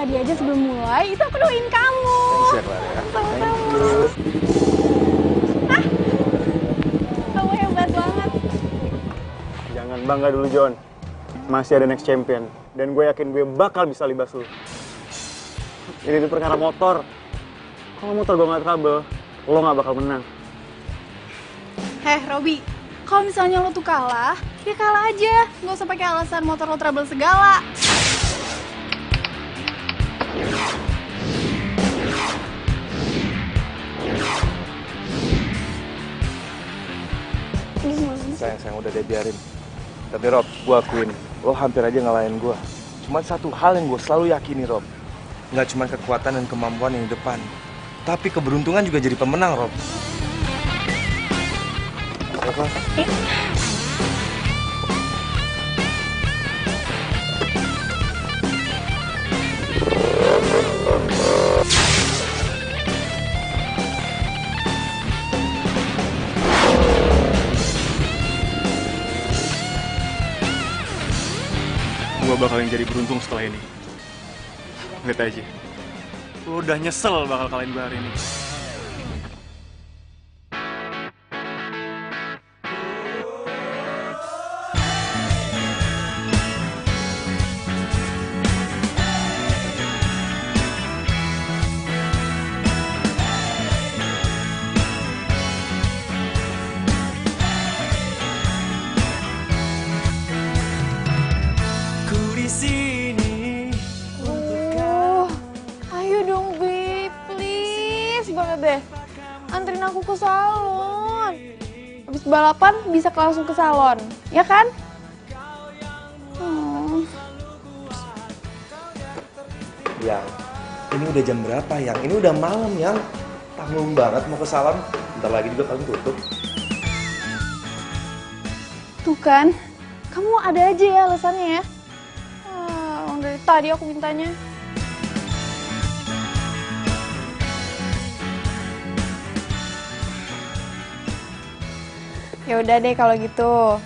tadi aja sebelum mulai, itu aku doain kamu. Thanks ya, Clara ya. Sama-sama. Ah, kamu hebat banget. Jangan bangga dulu, John. Masih ada next champion. Dan gue yakin gue bakal bisa libas lu. Ini perkara motor. Kalau motor gue nggak trouble, lo nggak bakal menang. Heh, Robi, kalau misalnya lo tuh kalah, ya kalah aja. Nggak usah pakai alasan motor lo trouble segala. Sayang, udah deh biarin. Tapi Rob, gue akuin, lo hampir aja ngalahin gue. Cuman satu hal yang gue selalu yakini, Rob. Nggak cuma kekuatan dan kemampuan yang di depan, tapi keberuntungan juga jadi pemenang, Rob. Apa? Gue bakalan jadi beruntung setelah ini. Lihat aja. Lo udah nyesel bakal kalahin gue hari ini. Ayo dong, Bi. Please banget deh. Anterin aku ke salon. Habis balapan bisa langsung ke salon, ya kan? Yang, ini udah jam berapa, Yang? Ini udah malam, Yang. Tanggung banget mau ke salon. Bentar lagi juga paling tutup. Tuh kan, kamu ada aja ya alasannya ya. Dari tadi aku mintanya. Ya udah deh kalau gitu.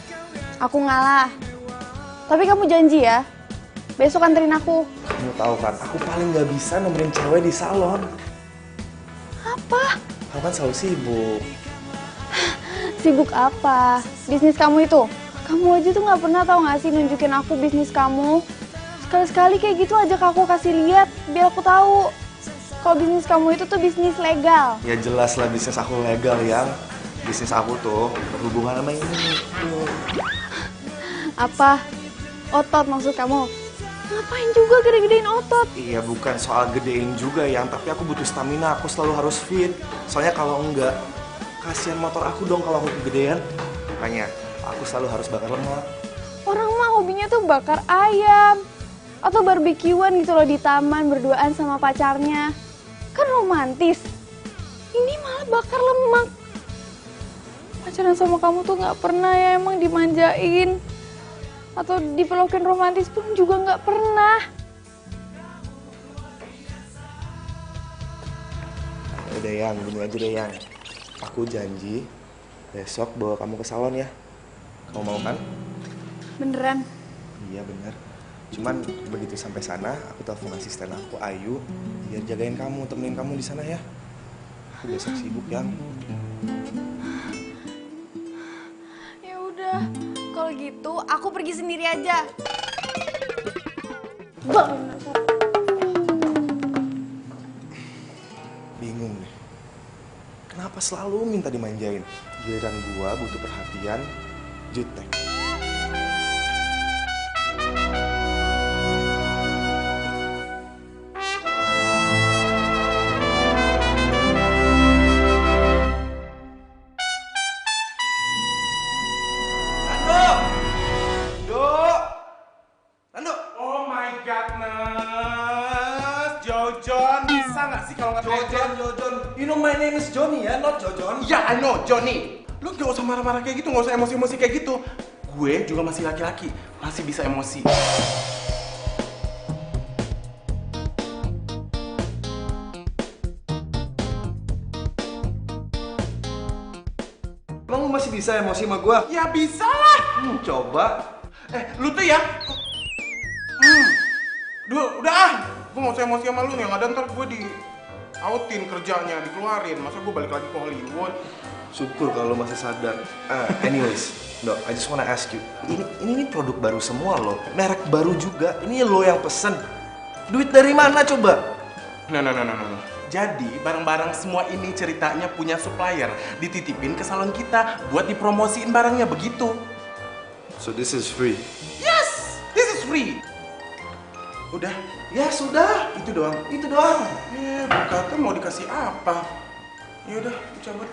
Aku ngalah. Tapi kamu janji ya, besok anterin aku. Kamu tahu kan, aku paling nggak bisa nemenin cewek di salon. Apa? Aku kan selalu sibuk. Sibuk apa? Bisnis kamu itu? Kamu aja tuh nggak pernah tahu nggak sih nunjukin aku bisnis kamu. Sekali-sekali kayak gitu ajak aku kasih lihat, biar aku tahu. Kalau bisnis kamu itu tuh bisnis legal. Ya jelas lah bisnis aku legal, Yang. Bisnis aku tuh berhubungan sama ini. Apa? Otot maksud kamu? Ngapain juga gede-gedein otot? Iya bukan soal gedein juga, Yang. Tapi aku butuh stamina, aku selalu harus fit. Soalnya kalau enggak, kasihan motor aku dong kalau aku kegedean. Makanya aku selalu harus bakar lemak. Orang mah hobinya tuh bakar ayam. Atau barbekyuan gitu loh di taman berduaan sama pacarnya. Kan romantis. Ini malah bakar lemak. Pacaran sama kamu tuh gak pernah ya emang dimanjain. Atau dipelukin romantis pun juga gak pernah. Udah, Yang, gini aja deh, Yang. Aku janji besok bawa kamu ke salon ya. Kamu mau kan? Beneran? Iya bener. Cuman begitu sampai sana, aku telepon asisten aku, Ayu, biar jagain kamu, temenin kamu di sana ya. Aku besok sibuk, Yang. Ya udah, kalau gitu aku pergi sendiri aja. Bingung nih. Kenapa selalu minta dimanjain? Giliran gua butuh perhatian, jutek. You know my name is Johnny ya, not Jojon. Ya, I know, Johnny. Lu gak usah marah-marah kayak gitu, gak usah emosi-emosi kayak gitu. Gue juga masih laki-laki, masih bisa emosi. Emang lu masih bisa emosi sama gua? Ya bisa lah. Coba. Lu tuh ya. Udah ah. Gue Gue gak usah emosi sama lu nih, yang ada ntar gue di outin kerjanya, dikeluarin. Masa gue balik lagi ke Hollywood? Syukur kalau lo masih sadar. Anyways, Dok, I just wanna ask you. Ini produk baru semua lo, merek baru juga. Ini lo yang pesen. Duit dari mana coba? Nah. Jadi barang-barang semua ini ceritanya punya supplier, dititipin ke salon kita buat dipromosiin barangnya, begitu. So this is free. Yes, this is free. Udah, ya sudah, itu doang. Berkata mau dikasih apa? Ya udah, cabut.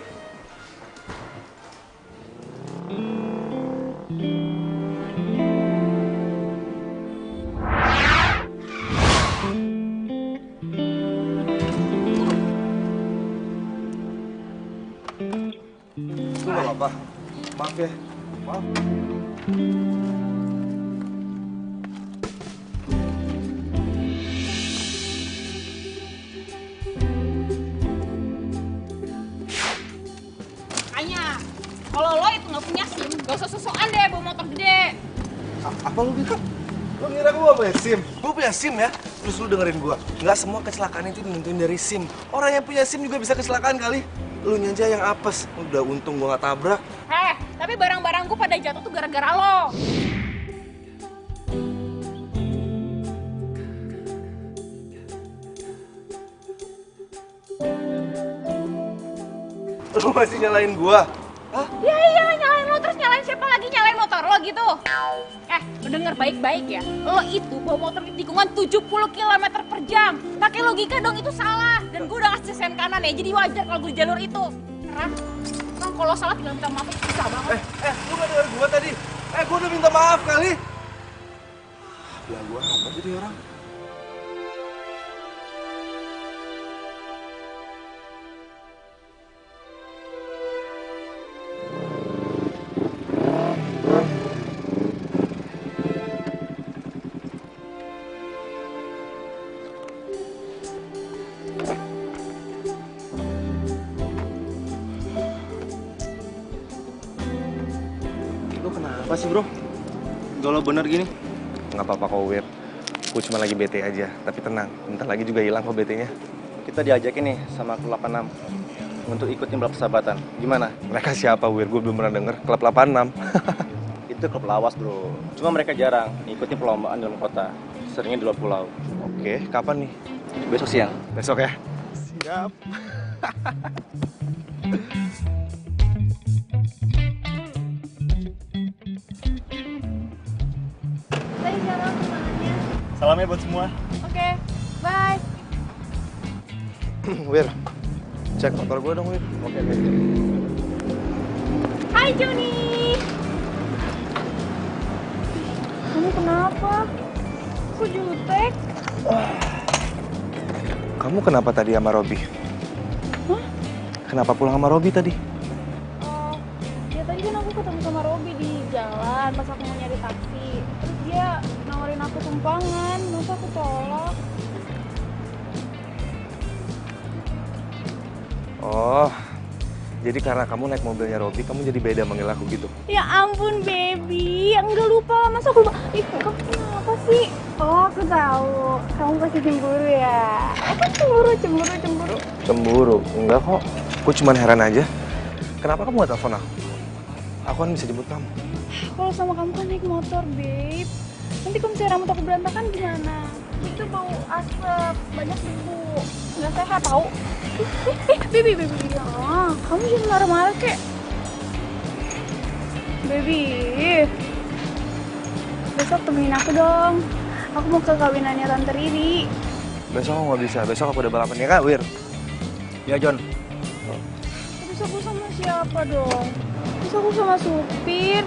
Itu gak apa-apa. Maaf ya. Maaf. Makanya, kalau lo itu nggak punya SIM, gak usah sosokan deh bawa motor gede. Apa lu bilang? Lu ngira gua punya SIM? Gua punya SIM ya? Terus lu dengerin gua. Nggak semua kecelakaan itu nentuin dari SIM. Orang yang punya SIM juga bisa kecelakaan kali. Lu aja yang apes. Udah untung gua nggak tabrak. Tapi barang-barang gue pada jatuh tuh gara-gara lo. Lu masih nyalain gua? Ya iya, nyalain lo terus nyalain siapa lagi? Nyalain motor lo gitu. Lo denger baik-baik ya. Lo itu bawa motor di tikungan 70 km per jam. Pakai logika dong, itu salah. Dan gue udah ngasih sen kanan ya, jadi wajar kalau gue di jalur itu. Karena kalau salah tinggal minta maaf, itu susah banget. Lu gak denger gua tadi? Gua udah minta maaf kali. Bilang gua apa jadi orang? Lu kenapa sih bro? Galau bener gini? Nggak apa-apa kok, Wir. Gue cuma lagi bete aja, tapi tenang. Bentar lagi juga hilang kok betenya. Kita diajakin nih sama Klub 86 untuk ikutin balap persahabatan. Gimana? Mereka siapa, Wir? Gue belum pernah denger. Klub 86. Itu klub lawas bro. Cuma mereka jarang ngikutin perlombaan dalam kota. Seringnya di luar pulau. Oke, kapan nih? Besok siang. Besok ya? Siap. Tadi cara makanannya. Salamnya buat semua. Oke, bye. Wir, cek motor gue dong, Wir. Oke. Hai Joni. Kamu kenapa? Kok jutek? Kamu kenapa tadi sama Robi? Hah? Kenapa pulang sama Robi tadi? Ya tadi kan aku ketemu sama Robi di jalan pas aku mau nyari taksi. Terus dia nawarin aku tumpangan, masa aku tolak? Oh, jadi karena kamu naik mobilnya Robi, kamu jadi beda manggil aku gitu? Ya ampun baby, enggak lupa, masa aku lupa? Ih, kamu kenapa sih? Oh, aku tahu, kamu pasti cemburu ya? Aku cemburu. Cemburu? Enggak kok, aku cuma heran aja. Kenapa kamu gak telepon aku? Aku kan bisa jemput kamu. Kalau sama kamu kan naik motor, babe. Nanti kalau misalnya rambut aku berantakan gimana? Itu bau asap, banyak debu. Nggak sehat tau. Baby. Ya, kamu jangan marah-marah kek. Baby. Besok temenin aku dong. Aku mau ke kawinannya Tante Riri. Besok aku nggak bisa, besok aku udah balapan ya kak, Wir? Ya John. Terus aku sama siapa dong? Terus aku sama supir.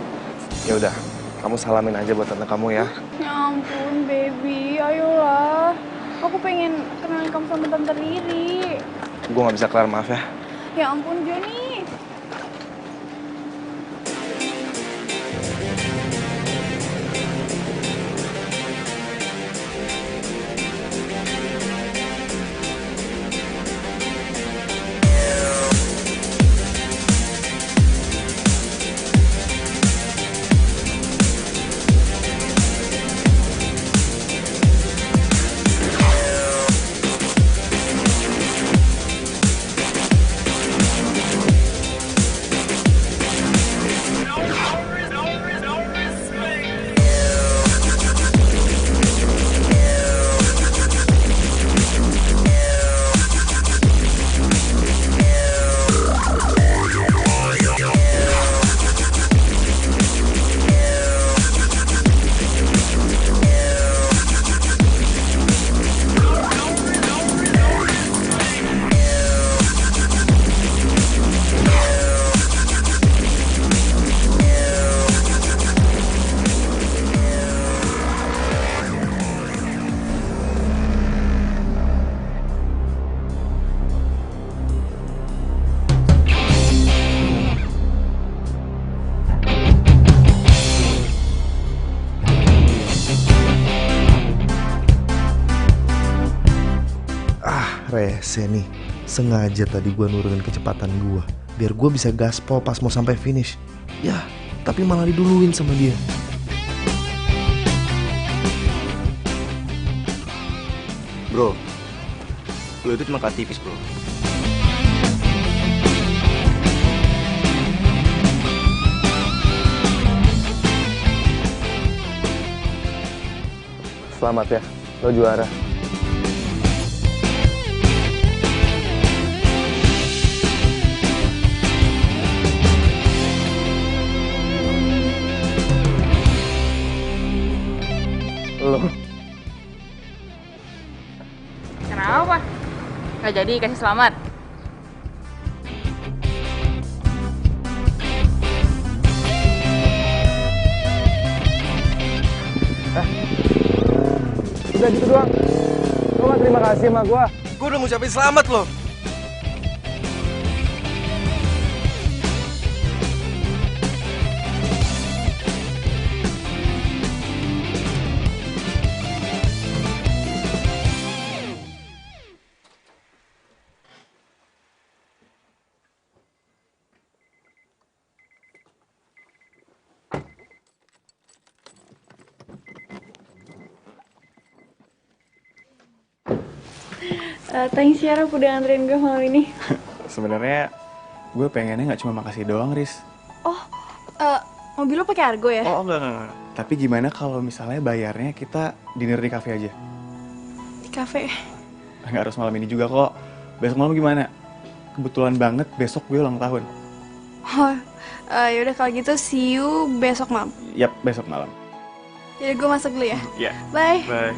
Ya udah, kamu salamin aja buat tante kamu ya. Ya ampun, baby, ayolah. Aku pengen kenalin kamu sama Tante Riri. Gue nggak bisa kelar, maaf ya. Ya ampun, Joni. rese nih. Sengaja tadi gue nurunin kecepatan gue biar gue bisa gaspol pas mau sampai finish. Ya, tapi malah diduluin sama dia. Bro, lo itu cuma aktivis bro. Selamat ya, lo juara. Lo Kenapa? Nggak jadi kasih selamat? udah gitu doang. Lo gak terima kasih sama gue. Gue udah ngucapin selamat loh. Thanks ya Rob udah nganterin gue malam ini. Sebenarnya gue pengennya nggak cuma makasih doang, Riz. Oh, mobil lo pakai Argo ya? Oh enggak. Tapi gimana kalau misalnya bayarnya kita dinner di cafe aja? Di kafe. Nggak harus malam ini juga kok. Besok malam gimana? Kebetulan banget besok gue ulang tahun. Oh, yaudah kalau gitu see you besok malam. Yap, besok malam. Yaudah gue masuk dulu ya. Iya. Bye. Bye.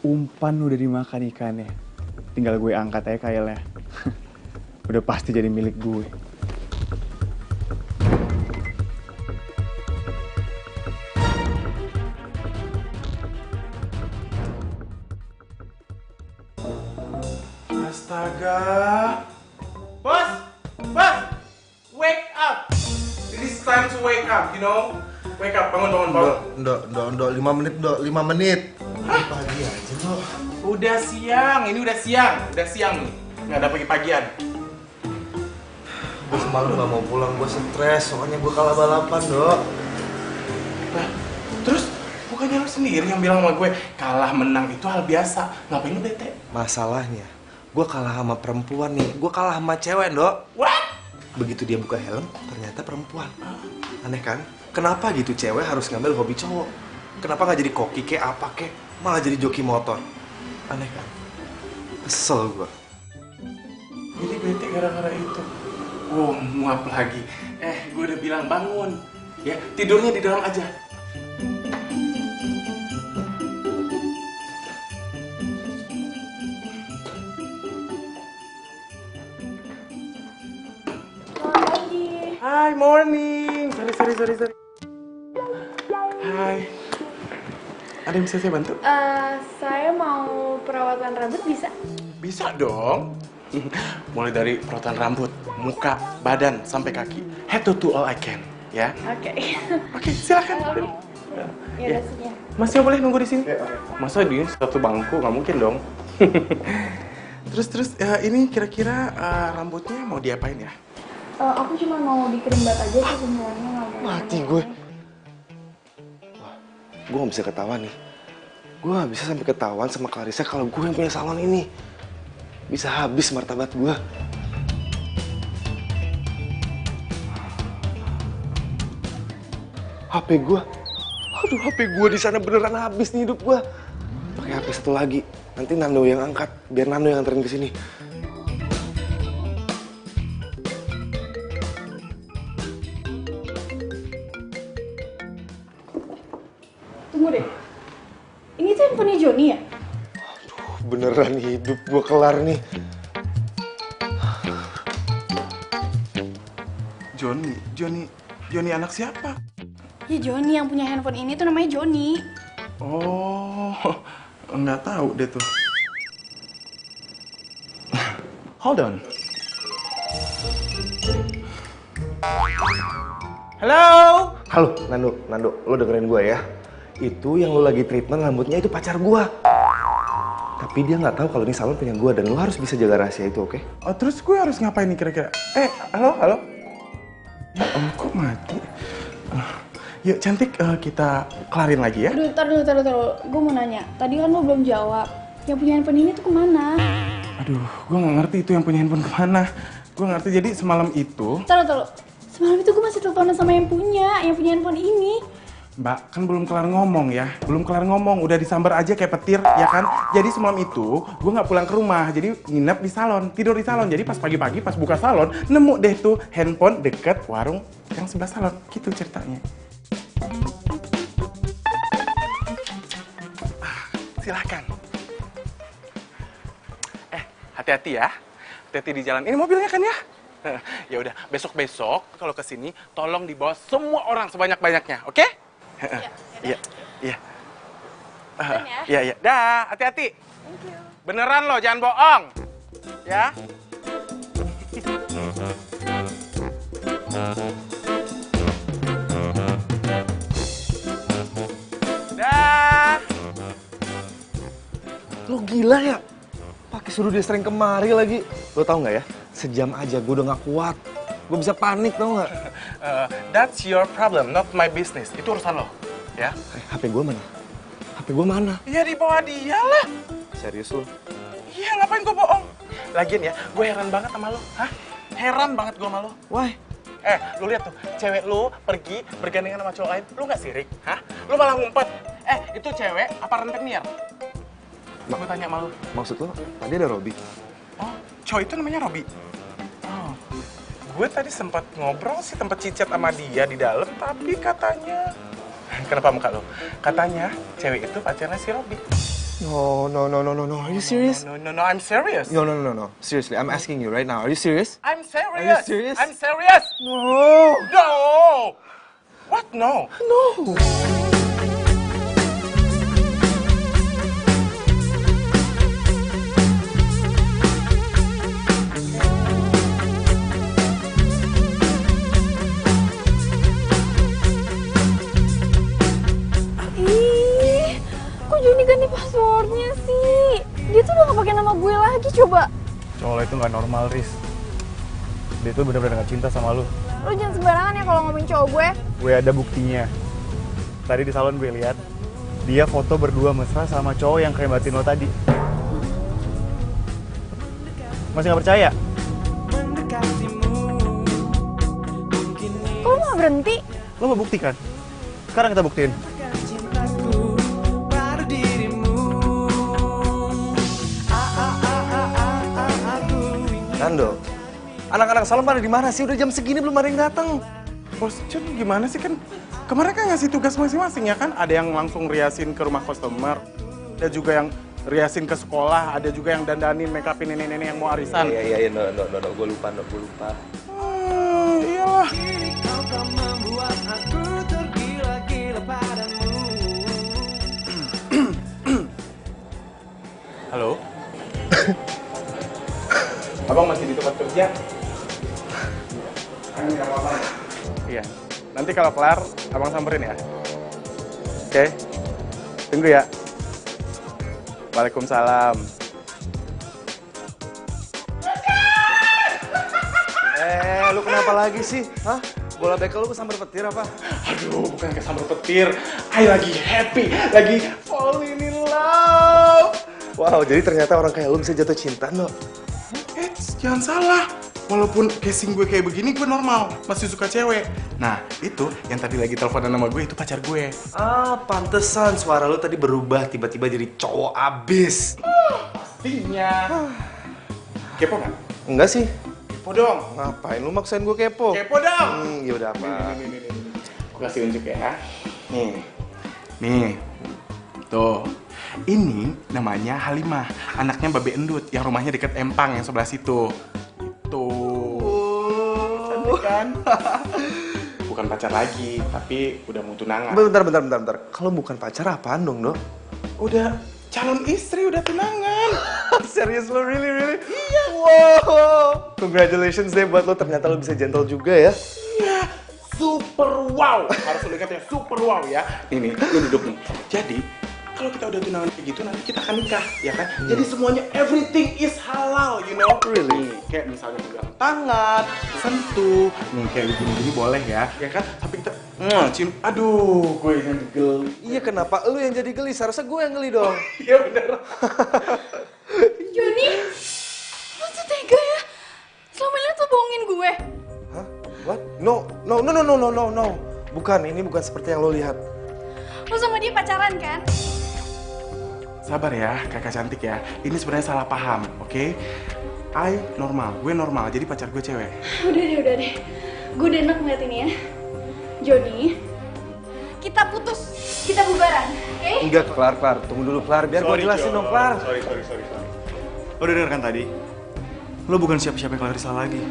Umpan udah dimakan ikannya. Tinggal gue angkat aja kailnya. Udah pasti jadi milik gue. Astaga. Bos! Bos! Wake up! It is time to wake up, you know? Wake up, bangun. Ndok, 5 menit, Ndok, 5 menit. Pagi aja, Ndok. Udah siang, ini udah siang nih. Nggak ada pagi-pagian. Gue semalam gak mau pulang, gue stres, soalnya gue kalah balapan, Dok. Nah, terus bukannya lo sendiri yang bilang sama gue, kalah menang itu hal biasa. Ngapain lo bete? Masalahnya, gue kalah sama perempuan nih. Gue kalah sama cewek, Dok. What? Begitu dia buka helm, ternyata perempuan. Aneh kan? Kenapa gitu cewek harus ngambil hobi cowok? Kenapa nggak jadi koki kek apa kek? Malah jadi joki motor. Aneh kan? Kesel gue. Jadi bete gara-gara itu. Oh, muap lagi. Gue udah bilang bangun. Ya, tidurnya di dalam aja. Hi, morning. Sorry. Hai. Ada yang bisa saya bantu? Saya mau perawatan rambut bisa? Bisa dong. Mulai dari perawatan rambut, muka, badan, sampai kaki. Head to toe all I can, ya. Oke. Oke, silakan. Ya, ya. Masnya boleh nunggu di sini? Masa di satu bangku? Nggak mungkin dong. Terus, ini kira-kira rambutnya mau diapain ya? Aku cuma mau dikerimbat aja sih semuanya. Mati gue. Wah, gue gak bisa ketawa nih. Gue gak bisa sampai ketahuan sama Clarissa kalau gue yang punya salon ini. Bisa habis martabat gue. HP gue. Aduh, HP gue di sana beneran habis nih hidup gue. Pakai HP satu lagi. Nanti Nando yang angkat, biar Nando yang anterin ke sini. Tunggu deh. Ini tuh handphonenya Joni ya? Beneran hidup gue kelar nih. Joni anak siapa? Ya Joni yang punya handphone ini tuh namanya Joni. Oh, nggak tahu deh tuh. Hold on. Halo? Halo, Nando, lo dengerin gue ya. Itu yang lo lagi treatment rambutnya itu pacar gue. Tapi dia nggak tahu kalau ini salon punya gue dan lo harus bisa jaga rahasia itu, oke? Oh, terus gue harus ngapain nih kira-kira? Halo? Ya kok mati? Yuk cantik, kita kelarin lagi ya. Aduh, tar dulu. Gue mau nanya, tadi kan lo belum jawab. Yang punya handphone ini tuh kemana? Aduh, gue nggak ngerti itu yang punya handphone kemana. Gue ngerti, jadi semalam itu... Tar. Semalam itu gue masih teleponan sama yang punya handphone ini. Mbak, kan belum kelar ngomong, udah disambar aja kayak petir, ya kan? Jadi semalam itu, gue nggak pulang ke rumah, jadi nginep di salon, tidur di salon. Jadi pas pagi-pagi, pas buka salon, nemu deh tuh handphone deket warung yang sebelah salon. Gitu ceritanya. Silahkan. Hati-hati ya. Hati-hati di jalan. Ini mobilnya kan ya? Ya udah, besok-besok kalau kesini tolong dibawa semua orang sebanyak-banyaknya, oke? Iya. Iya. Dah, hati-hati. Thank you. Beneran loh, jangan bohong. Ya. Dah. Lo gila ya? Pakai suruh dia sering kemari lagi. Lo tau nggak ya? Sejam aja gue udah nggak kuat. Gue bisa panik, tau nggak? That's your problem, not my business. Itu urusan lo, ya? HP gue mana? HP gue mana? Ya di bawah dia lah. Serius lo? Iya, ngapain gue bohong? Lagian ya, gue heran banget sama lo. Hah? Heran banget gue sama lo. Why? Lu lihat tuh, cewek lu pergi bergandengan sama cowok lain, lu nggak sirik? Hah? Lu malah ngumpet. Itu cewek apa rentenir? Gue tanya sama lu. Maksud lo, tadi ada Robby? Oh, cowok itu namanya Robby? Oh, gue tadi sempat ngobrol sih, tempat cicat sama dia di dalam, tapi katanya... Kenapa muka lo? Katanya cewek itu pacarnya si Robby. No. Are you serious? No, I'm serious. No. Seriously, I'm asking you right now. Are you serious? I'm serious. Are you serious? I'm serious. No. No. What? No. No. Ih, kok Joni ganti passwordnya sih? Dia tuh udah gak pakai nama gue lagi, coba. Cowok itu nggak normal, Riz. Dia tuh bener-bener nggak cinta sama lu. Lo jangan sembarangan ya kalau ngomongin cowok gue. Gue ada buktinya. Tadi di salon gue lihat dia foto berdua mesra sama cowok yang krebatin lo tadi. Masih nggak percaya? Kok lo gak berhenti? Lo mau buktikan? Sekarang kita buktiin. Nando, anak-anak salon pada di mana sih? Udah jam segini belum ada yang datang. Bos Jun gimana sih, kan kemarin kan ngasih tugas masing-masing ya kan? Ada yang langsung riasin ke rumah customer, ada juga yang riasin ke sekolah, ada juga yang dandanin make upin nenek-nenek yang mau arisan. Iya, no, gue lupa. Iyalah. Halo? Abang masih di tempat kerja? Iya. Nanti kalau kelar, abang samperin ya. Oke? Tunggu ya. Waalaikumsalam. Lu kenapa lagi sih? Hah? Bola bekel lu kesambar petir apa? Aduh, bukan kesambar petir. I lagi happy, lagi falling in love. Wow, jadi ternyata orang kayak lu bisa jatuh cinta, no? Jangan salah. Walaupun casing gue kayak begini, gue normal. Masih suka cewek. Nah, itu yang tadi lagi teleponan sama gue, itu pacar gue. Ah, pantesan suara lu tadi berubah tiba-tiba jadi cowok abis. Pastinya. Kepo nggak? Enggak sih. Kepo dong. Ngapain lu maksain gue kepo? Kepo dong. Yaudah apa? Nih. Gue kasih unjuk ya. Nih. Tuh. Ini namanya Halimah, anaknya Babe Endut yang rumahnya deket Empang yang sebelah situ. Itu. Cantik kan? Bukan pacar lagi, tapi udah mau tunangan. Bentar. Kalau bukan pacar apaan dong, Dok? Udah calon istri, udah tunangan. Serius lo, really? Iya. Wow. Congratulations deh buat lo, ternyata lo bisa gentle juga ya. Iya, super. super wow. Harus lu ingat ya, super wow ya. Ini, lu duduk nih. Jadi, kalau kita udah tunangan kayak gitu, nanti kita akan nikah, ya kan? Jadi semuanya, everything is halal, you know? Really? Nih, kayak misalnya pegang tangan, sentuh, nih kayak gini-gini boleh ya, ya kan? Tapi kita, cium, aduh, gue yang geli. Iya, kenapa lu yang jadi geli? Seharusnya gue yang geli dong. Iya bener. Joni, lu tuh tega ya? Selama ini tuh bohongin gue. Hah? What? No. Bukan, ini bukan seperti yang lo lihat. Lu sama dia pacaran kan? Sabar ya, kakak cantik ya. Ini sebenarnya salah paham, oke? Gue normal, jadi pacar gue cewek. Udah deh. Gue udah enak ngeliat ini ya. Joni, kita putus. Kita bubaran, oke? Enggak, Klar. Tunggu dulu, Klar. Biar gue jelasin dong, Klar. Sorry. Lo udah denger kan tadi? Lo bukan siapa-siapa Clarissa lagi.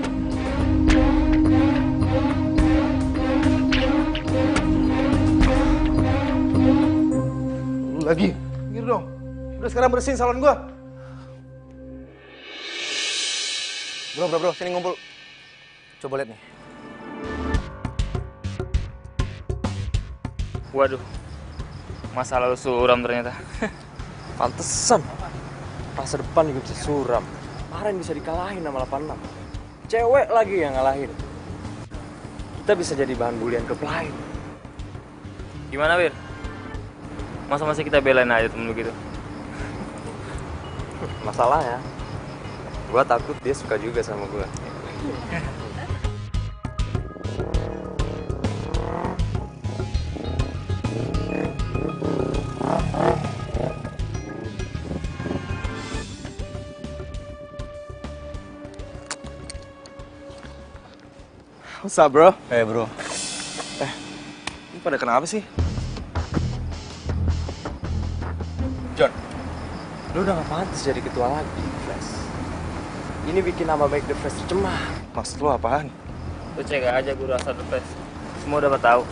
Lagi. Gini dong. Udah sekarang bersihin salon gue. Bro, sini ngumpul. Coba lihat nih. Waduh, masa lalu suram ternyata. Pantesan. Masa depan juga bisa suram. Kemarin bisa dikalahin sama 86. Cewek lagi yang ngalahin. Kita bisa jadi bahan bulian klub lain. Gimana, Wir? Masa masih kita belain aja temen begitu? Masalahnya, gua takut dia suka juga sama gua. What's up, bro? Bro. Ini pada kenapa sih? John, lu udah gak pantas jadi ketua lagi di The Flash. Ini bikin nama baik The Flash tercemar. Maksud lo apaan? Lu cek aja guru asal The Flash. Semua dapat tahu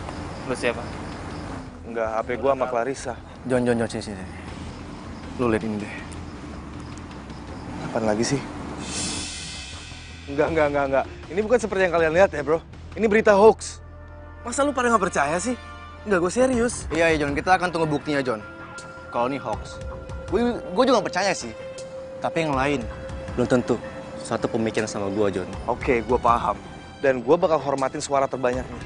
lu siapa. Enggak, HP gue sama Clarissa. John, sini. Lu lihat ini deh. Apaan lagi sih? Enggak. Ini bukan seperti yang kalian lihat ya, bro. Ini berita hoax. Masa lu pada nggak percaya sih? Enggak, gue serius. Iya, John. Kita akan tunggu buktinya, John. Kalau ini hoax. Gue juga gak percaya sih. Tapi yang lain, belum tentu. Satu pemikiran sama gue, John. Oke, gue paham. Dan gue bakal hormatin suara terbanyaknya.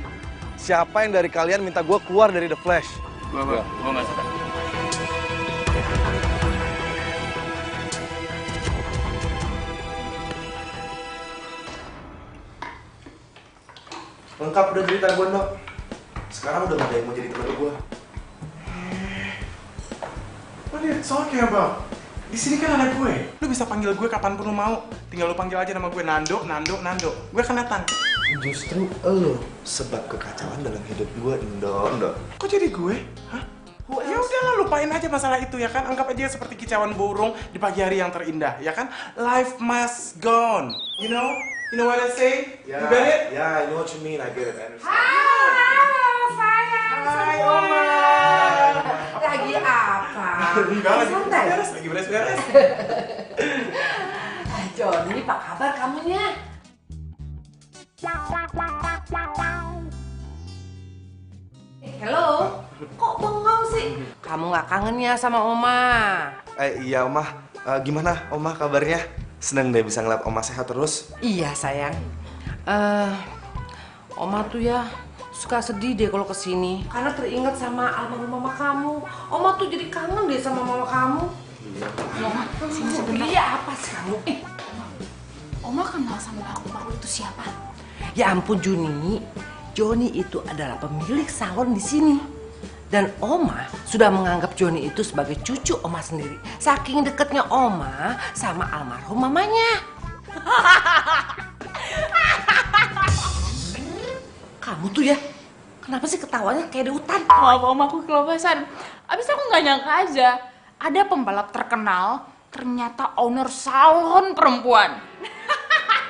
Siapa yang dari kalian minta gue keluar dari The Flash? Gua nggak suka. Lengkap udah cerita gue, Nok. Sekarang udah gak ada yang mau jadi teman gue. What are you talking about? Di sini kan ada gue. Lu bisa panggil gue kapanpun lu mau. Tinggal lu panggil aja nama gue Nando. Gue akan datang. Justru lo sebab kekacauan dalam hidup gue, Ndo. Kok jadi gue? Hah? Ya udahlah, lupain aja masalah itu ya kan. Anggap aja seperti kicauan burung di pagi hari yang terindah, ya kan? Life must go on. You know what I say? You get it? Yeah, I know what you mean. I get it. I understand. Hai, Oma. Lagi apa? Enggak, Santai. lagi beres-beres. Johnny, apa kabar kamunya? Hello, kok bengong sih? Kamu nggak kangen ya sama Oma? Iya, Oma. Gimana, Oma kabarnya? Seneng deh bisa ngeliat Oma sehat terus. Iya sayang. Oma tuh ya suka sedih deh kalau kesini karena teringat sama almarhum mama kamu. Oma tuh jadi kangen deh sama mama kamu. Oma, sini sebentar. Iya, apa sih kamu? Oma kenal sama almarhum itu siapa? Ya ampun Juni, Joni itu adalah pemilik salon di sini. Dan Oma sudah menganggap Joni itu sebagai cucu Oma sendiri. Saking deketnya Oma sama almarhum mamanya. Kamu tuh ya, kenapa sih ketawanya kayak di hutan? Maaf Om, aku kelepasan. Abis aku nggak nyangka aja, ada pembalap terkenal ternyata owner salon perempuan.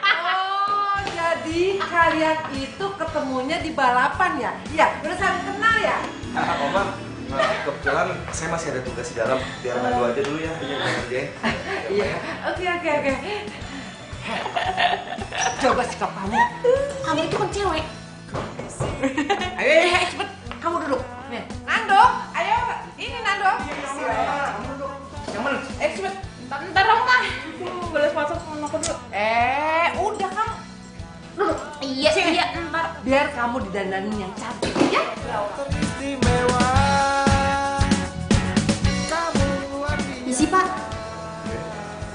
Oh, jadi kalian itu ketemunya di balapan ya? Iya, udah saling kenal ya? Oma, kebetulan saya masih ada tugas di dalam. Biar ngadu aja dulu ya, ini yang ngerjain. Iya, oke. Coba sikap kamu. Kamu itu kan cewek. apa dulu? Udah kamu. Duduk. Iya, Sini. iya, ntar. Biar kamu didandanin yang cantik ya. Isi, Pak.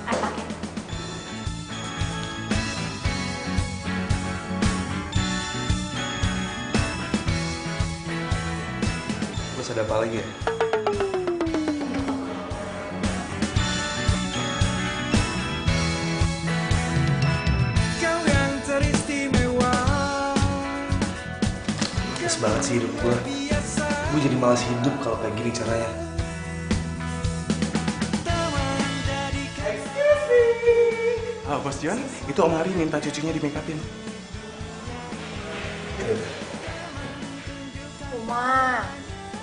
Ayo pakai. Terus ada apa lagi ya? Males banget sih hidup gue. Gue jadi malas hidup kalau kayak gini caranya. Bos John, itu Om Hari minta cucunya di make upin. Uma,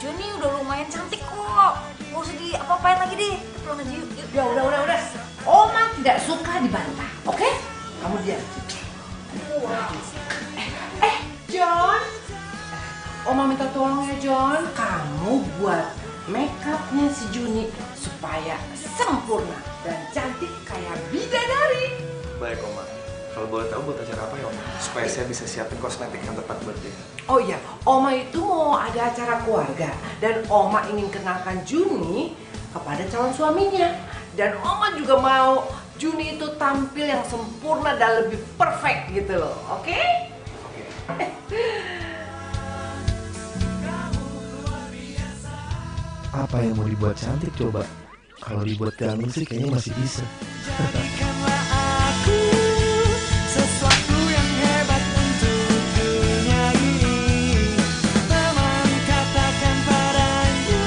Joni udah lumayan cantik kok. Gak usah apa-apain lagi deh. Pulang aja yuk. Ya udah. Oma tidak suka dibantah, oke? Kamu diam. John. Oma minta tolong ya John. Kamu buat make upnya si Juni supaya sempurna dan cantik kayak bidadari. Baik Oma, kalau boleh tahu buat acara apa ya Oma? Supaya saya bisa siapin kosmetik yang tepat buat dia. Oh iya, Oma itu mau ada acara keluarga dan Oma ingin kenalkan Juni kepada calon suaminya. Dan Oma juga mau Juni itu tampil yang sempurna dan lebih perfect gitu loh, oke? Oke. Apa yang mau dibuat cantik coba? Kalau dibuat ganteng sih kayaknya masih bisa. Sesuatu yang hebat untuk dunia ini. Teman katakan padanya,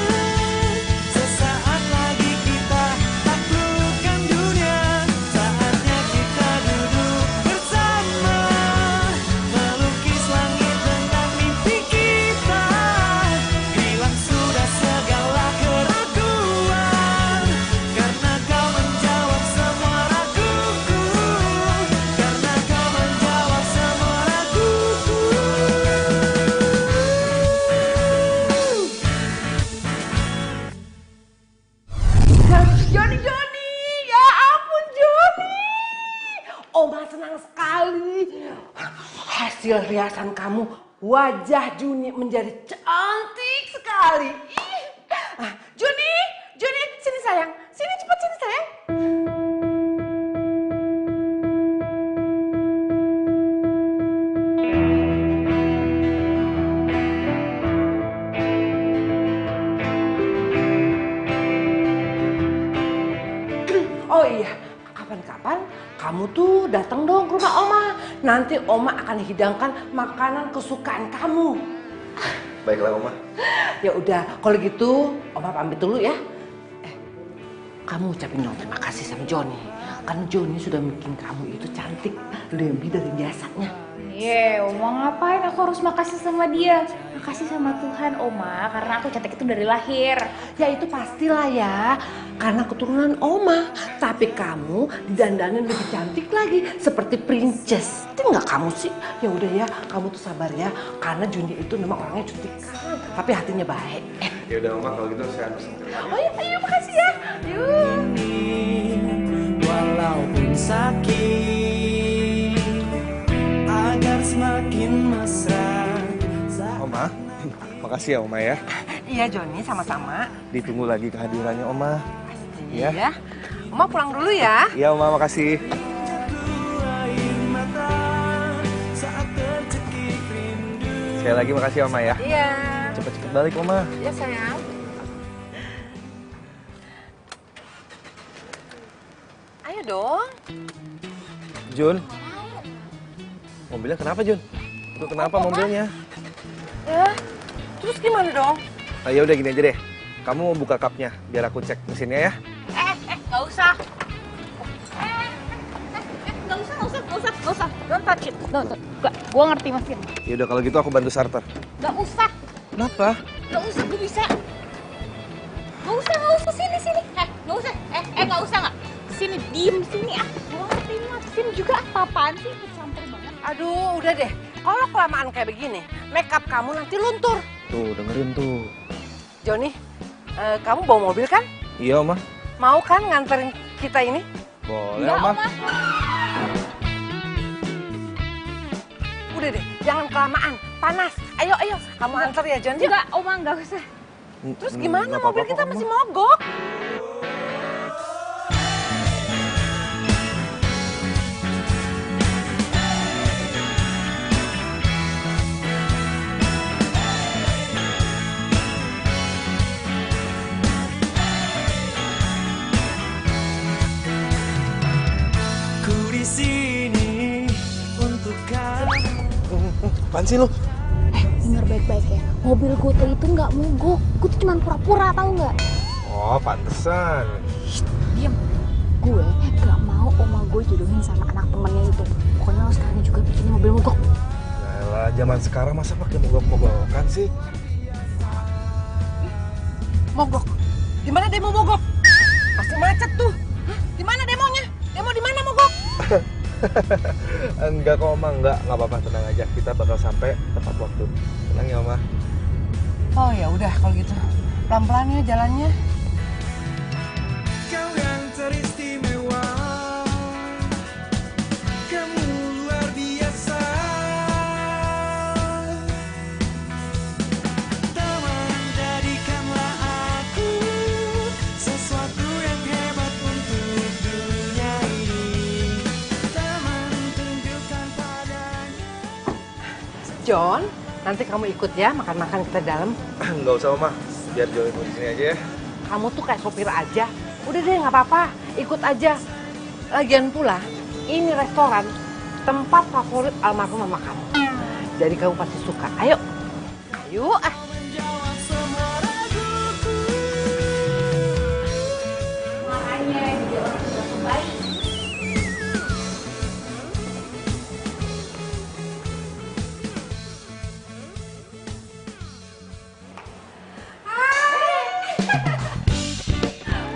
sesaat lagi kita taklukkan dunia. Saatnya kita duduk bersama, melukis langit dengan mimpi kita. Hilang sudah segala keraguan, karena kau menjawab semua raguku. Karena kau menjawab semua raguku. Joni, ya ampun Joni. Oma senang sekali. Hasil riasan kamu, wajah Juni menjadi cantik sekali. Juni, sini sayang. Sini cepat sini sayang. Oh iya, kapan-kapan kamu tuh datang dong ke rumah Oma. Nanti Oma akan hidangkan makanan kesukaan kamu. Baiklah Oma. Ya udah, kalau gitu Oma pamit dulu ya. Kamu ucapin dong terima kasih sama Joni. Karena Joni sudah bikin kamu itu cantik lebih dari biasanya. Oma ngapain aku harus makasih sama dia? Makasih sama Tuhan, Oma, karena aku cantik itu dari lahir. Ya itu pastilah ya, karena keturunan Oma. Tapi kamu didandanin lebih cantik lagi, seperti princess. Itu nggak kamu sih? Ya udah ya, kamu tuh sabar ya, karena Juni itu memang orangnya cantik, tapi hatinya baik. Ya udah Oma, kalau gitu saya harus sendiri. Oh iya, ayo makasih ya. Yuk. Walaupun sakit, agar semakin mesra. Oma, makasih ya Oma ya. Iya Joni, sama-sama. Ditunggu lagi kehadirannya Oma. Iya. Ya. Oma pulang dulu ya. Iya Oma, makasih. Sekali lagi makasih Oma ya. Iya. Cepet-cepet balik Oma. Iya sayang. Ayo dong. Jun. Mobilnya kenapa Jun? Itu kenapa mobilnya? Ya, terus gimana dong? Ya udah gini aja deh. Kamu buka kapnya biar aku cek mesinnya ya. Nggak usah. Nggak usah. Don't touch it. Nggak, gue ngerti mesin. Ya udah kalau gitu aku bantu starter. Nggak usah. Kenapa? Nggak usah, gue bisa. Nggak usah. Sini. Nggak usah. Nggak usah nggak? Sini, diem sini. Gue ngerti mesin juga apa-apaan sih? Campur banget. Aduh, udah deh. Kalau kelamaan kayak begini, makeup kamu nanti luntur. Tuh, dengerin tuh. Joni, kamu bawa mobil kan? Iya Oma. Mau kan nganterin kita ini? Boleh Nggak, Oma. Oma. kelamaan, panas. Ayo, kamu antar ya John. Enggak, Oma enggak usah. Terus gimana? Nggak Mobil apa-apa, kita Oma. masih mogok. Ku di sini untuk kamu. Apaan sih lu? Dengar baik-baik ya, mobil gue tuh itu nggak mogok. Gue tuh cuma pura-pura, tahu nggak? Oh, pantesan. Diam. Gue nggak mau oma gue jodohin sama anak temennya itu. Pokoknya lo sekarang juga bikin mobil mogok. Yalah, zaman sekarang masa pakai mogok-mogokan sih? Mogok. Di mana demo mogok? Pasti macet tuh. Hah? Di mana demonya? Demo di mana mogok? Enggak kok, Oma. Enggak apa-apa, tenang aja. Kita bakal sampai tepat waktu. Tenang ya, Oma. Oh ya udah kalau gitu. Pelan-pelan ya jalannya. Kau yang teristimewa, kamu luar biasa. Teman, jadikanlah aku sesuatu yang hebat untuk dunia ini. Teman, tunjukkan padanya. John, nanti kamu ikut ya makan-makan kita dalam. Enggak usah, Oma. Biar join di sini aja ya. Kamu tuh kayak sopir aja. Udah deh nggak apa-apa, ikut aja. Lagian pula, ini restoran tempat favorit almarhum mama kamu. Jadi kamu pasti suka. Ayo, ayo ah. Menjawab semua raguku. Makanya dia orang sudah baik.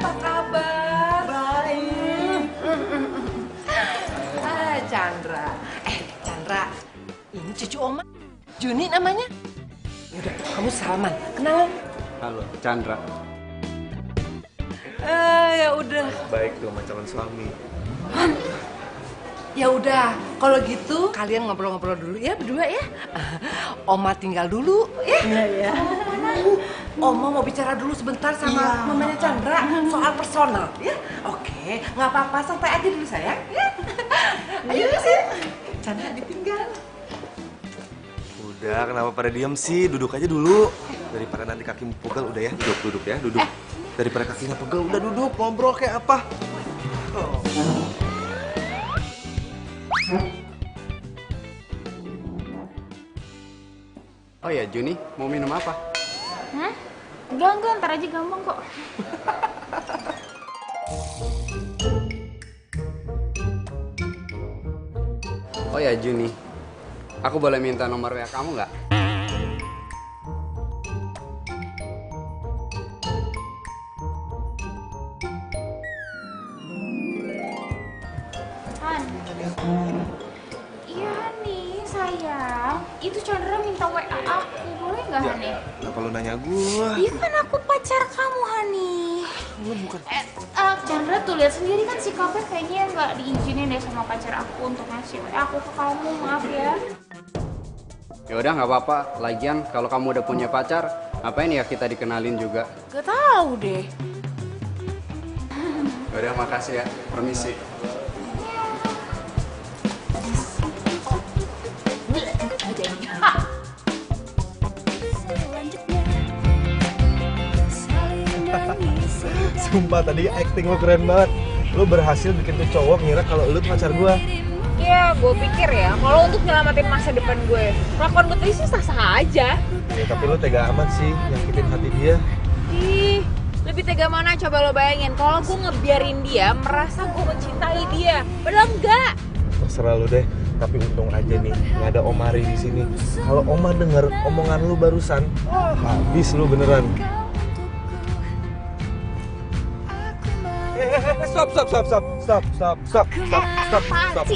Apa kabar? Baik. Chandra. Chandra, ini cucu Oma. Juni namanya. Yaudah, kamu salaman. Kenalan. Halo, Chandra. Ya udah. Baik tuh sama calon suami. Ya udah, kalau gitu kalian ngobrol-ngobrol dulu ya berdua ya. Oma tinggal dulu ya. Iya. Oma mau bicara dulu sebentar sama mamanya Chandra soal personal ya. Oke, nggak apa-apa, santai aja dulu sayang ya. Ayo sih. Chandra ditinggal. Udah, kenapa pada diem sih? Duduk aja dulu. Daripada nanti kakimu pegel, udah ya. Duduk ya, duduk. Daripada kakinya pegel, udah duduk. Ngobrol kayak apa? Oh ya, Juni, mau minum apa? Hah? Enggak, ntar aja gampang kok. Oh ya, Juni, aku boleh minta nomor WA kamu nggak? Han. Iya nih sayang, itu Chandra minta WA aku, boleh nggak Hani? Kenapa lu nanya gua? Iya kan aku pacar kamu Hani. Lu bukan. Chandra tuh lihat sendiri kan sikapnya kayaknya nggak diizinin deh sama pacar aku untuk ngasih WA aku ke kamu, maaf ya. Ya udah, nggak apa-apa. Lagian kalau kamu udah punya pacar, ngapain ya kita dikenalin juga? Gak tahu deh. Ya udah, makasih ya. Permisi. Sumpah tadi acting lo keren banget. Lo berhasil bikin tuh cowok ngira kalau lo tuh pacar gua. Iya, gue pikir ya, kalau untuk nyelamatin masa depan gue, kelakuan gue tadi sih sah-sah aja. Ya, tapi lo tega amat sih nyakitin hati dia. Ih, lebih tega mana coba lo bayangin kalau gue ngebiarin dia merasa gue mencintai dia. Padahal enggak. Terserah lo deh. Tapi untung aja nih, nggak ada Omari di sini. Kalau Oma denger omongan lu barusan, habis lu beneran. Stop,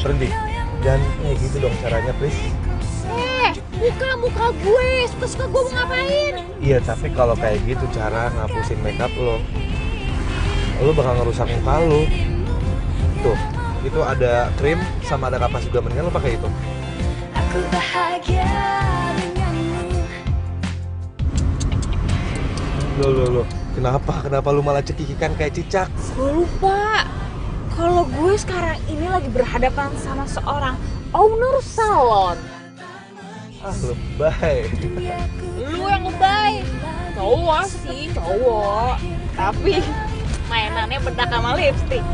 berhenti. Jangan kayak gitu dong caranya, please. Muka gue, suka-suka gue mau ngapain? Iya, tapi kalau kayak gitu cara ngapusin makeup lo bakal ngerusak muka lo. Tuh, itu ada krim sama ada kapas juga, mendingan lo pakai itu. Aku bahagia Loh. Kenapa lu malah cekikikan kayak cicak? Gue lupa. Kalau gue sekarang ini lagi berhadapan sama seorang owner salon. Ah, lebay. Lu yang lebay. Cowok sih, cowok. Tapi mainannya bedak sama lipstick.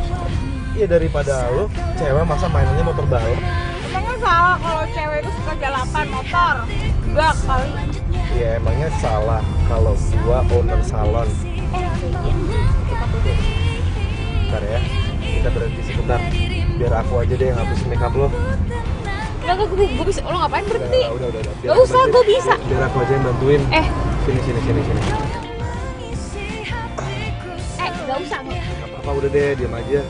Iya, daripada lu, cewek masa mainannya motor balap. Emangnya salah kalau cewek itu suka balapan motor? Enggak kali. Iya, emangnya salah kalau gua owner salon. Bentar ya, kita berhenti sebentar. Biar aku aja deh yang habisin makeup lo. Enggak, gue bisa. Lo ngapain berhenti? Udah. Gak usah, gue bisa. Biar aku aja yang bantuin. Sini. Gak usah. Gak apa-apa, udah deh, diam aja.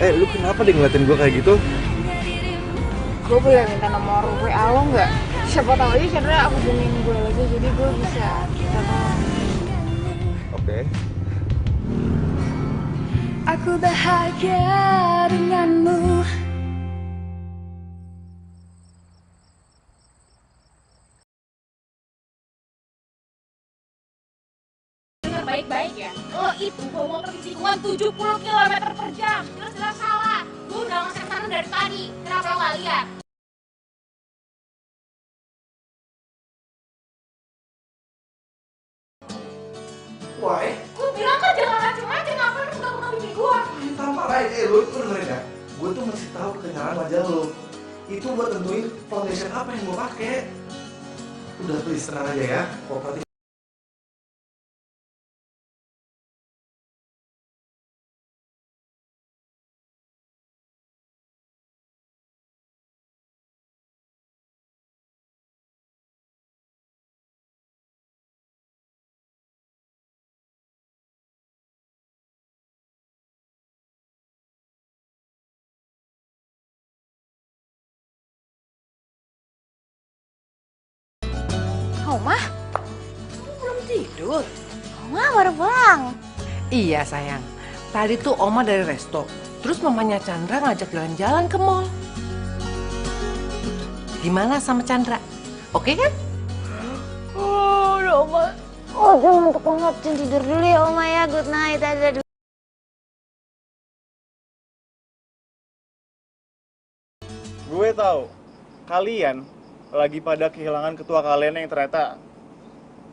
Lu kenapa deh ngeliatin gua kayak gitu? Gue boleh minta nomor WA lo nggak? Siapa tahu aja Chandra hubungin gue lagi, jadi gue bisa minta tolong. Oke. Aku bahagia denganmu. Dengar baik-baik ya, lo itu bawa motor di tikungan 70 km per jam. Jelas salah. Gue udah ngasih sana dari tadi. Kenapa lo nggak lihat? Why? Gue bilang kan jangan macem-macem, ngapain lu udah bikin gue? Tanpa lain, lu dengerin ya. Gue tuh mesti tahu kekenyalan wajah lo. Itu buat tentuin foundation apa yang gue pakai. Udah, please tenang aja ya. Kooperatif. Oma? Kamu belum tidur? Oma baru pulang. Iya sayang, tadi tuh Oma dari resto. Terus mamanya Chandra ngajak jalan-jalan ke mall. Gimana sama Chandra? Oke kan? Udah Oma. Oh, gue ngantuk banget. Jangan tidur dulu ya Oma ya. Good night. Dadah. Gue tahu kalian lagi pada kehilangan ketua kalian yang ternyata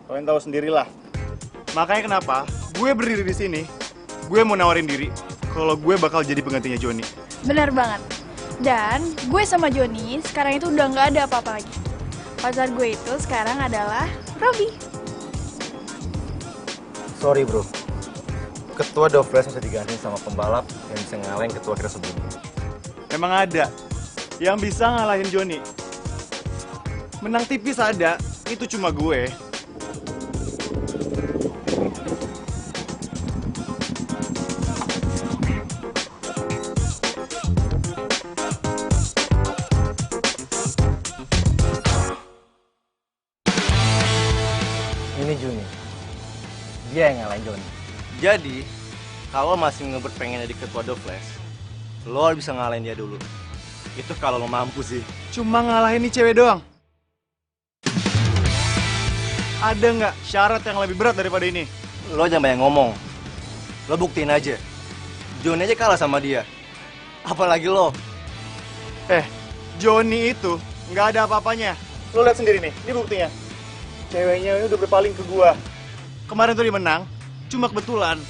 kalian tahu sendirilah. Makanya kenapa gue berdiri di sini, gue mau nawarin diri kalau gue bakal jadi penggantinya Joni. Bener banget. Dan gue sama Joni sekarang itu udah nggak ada apa-apa lagi. Pacar gue itu sekarang adalah Robi. Sorry bro, ketua Dovres bisa digantiin sama pembalap yang bisa ngalahin ketua kita sebelumnya. Memang ada yang bisa ngalahin Joni. Menang tipis ada, itu cuma gue. Ini Juni, dia yang ngalahin Joni. Jadi, kalau masih ngebet pengen jadi ketua Dovres, lo harus bisa ngalahin dia dulu. Itu kalau lo mampu sih. Cuma ngalahin nih cewek doang. Ada nggak syarat yang lebih berat daripada ini? Lo jangan banyak ngomong. Lo buktiin aja. Joni aja kalah sama dia. Apalagi lo. Joni itu nggak ada apa-apanya. Lo lihat sendiri nih, ini buktinya. Ceweknya ini udah berpaling ke gua. Kemarin tuh dia menang, cuma kebetulan.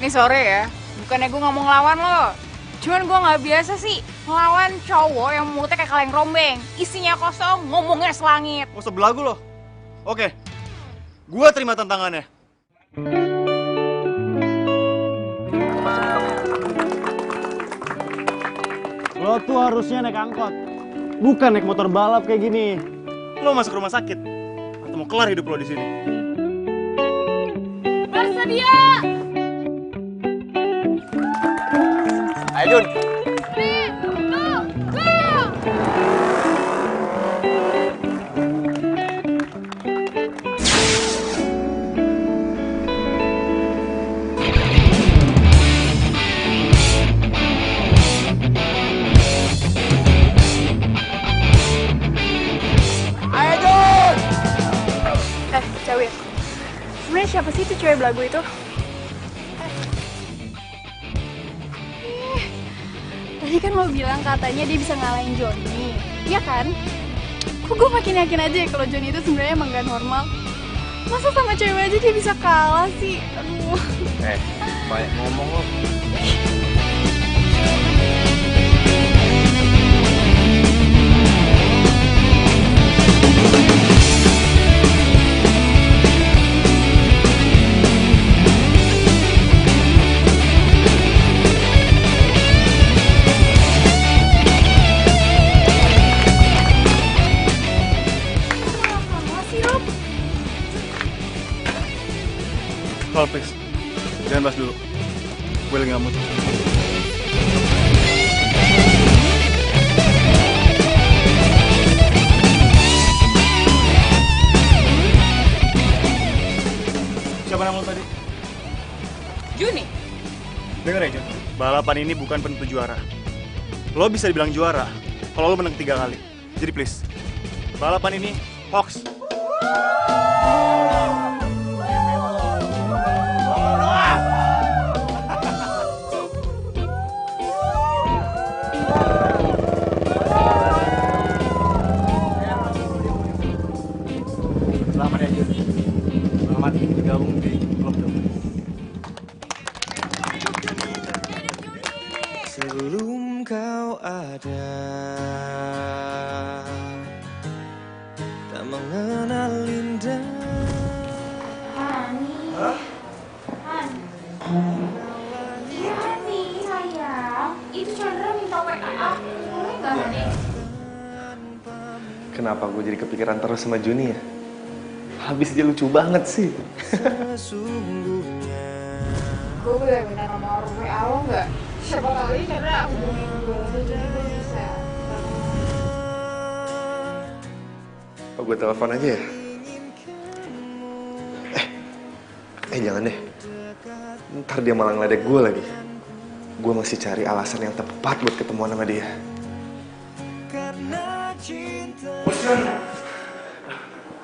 Ini sore ya, bukannya gue nggak mau ngelawan lo. Cuman gue nggak biasa sih ngelawan cowok yang mulutnya kayak kaleng rombeng. Isinya kosong, ngomongnya selangit. Mau sebelagu lo? Oke, gua terima tantangannya. Lo tuh harusnya naik angkot, bukan naik motor balap kayak gini. Lo masuk rumah sakit, atau mau kelar hidup lo di sini. Bersedia! Ayo Jun. 3, 2, 1, go! sih itu cewek belagu itu? Tadi kan lo bilang katanya dia bisa ngalahin Johnny, iya kan? Kok gue makin yakin aja ya kalau Johnny itu sebenarnya emang gak normal. Masa sama cewek aja dia bisa kalah sih? Aduh. Banyak ngomong lo. Call please. Jangan bahas dulu. Gue lagi nggak mood. Siapa nama lo tadi? Juni. Dengar ya, Jun. Balapan ini bukan penentu juara. Lo bisa dibilang juara kalau lo menang 3 kali. Jadi please, balapan ini hoax. Selamat ya, Jun. Selamat bergabung di klub Dofles. Sebelum kau ada, tak mengenal indah. Hani sayang, itu Chandra minta WA aku, boleh nggak Hani? Kenapa gue jadi kepikiran terus sama Juni ya? Habis dia lucu banget sih. Gue boleh minta nomor WA lo nggak? Siapa kali Chandra hubungin gue lagi jadi gue bisa. Oh, gue telepon aja ya? Jangan deh. Ntar dia malah ngeledek gue lagi. Gue masih cari alasan yang tepat buat ketemuan sama dia.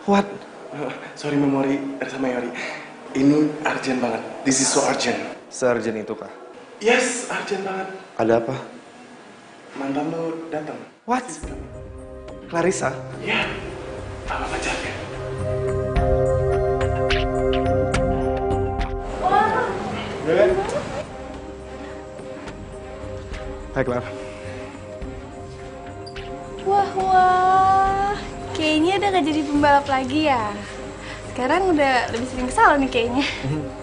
What? Sorry memori sama Yori. Ini urgent banget. This is so urgent. Se-urgent itu kah? Yes, urgent banget. Ada apa? Mantan lo datang. What? Clarissa? Iya. Sama pacarnya. Udah kan? Hai, Clara. Wah, kayaknya udah gak jadi pembalap lagi ya. Sekarang udah lebih sering ke salon nih kayaknya.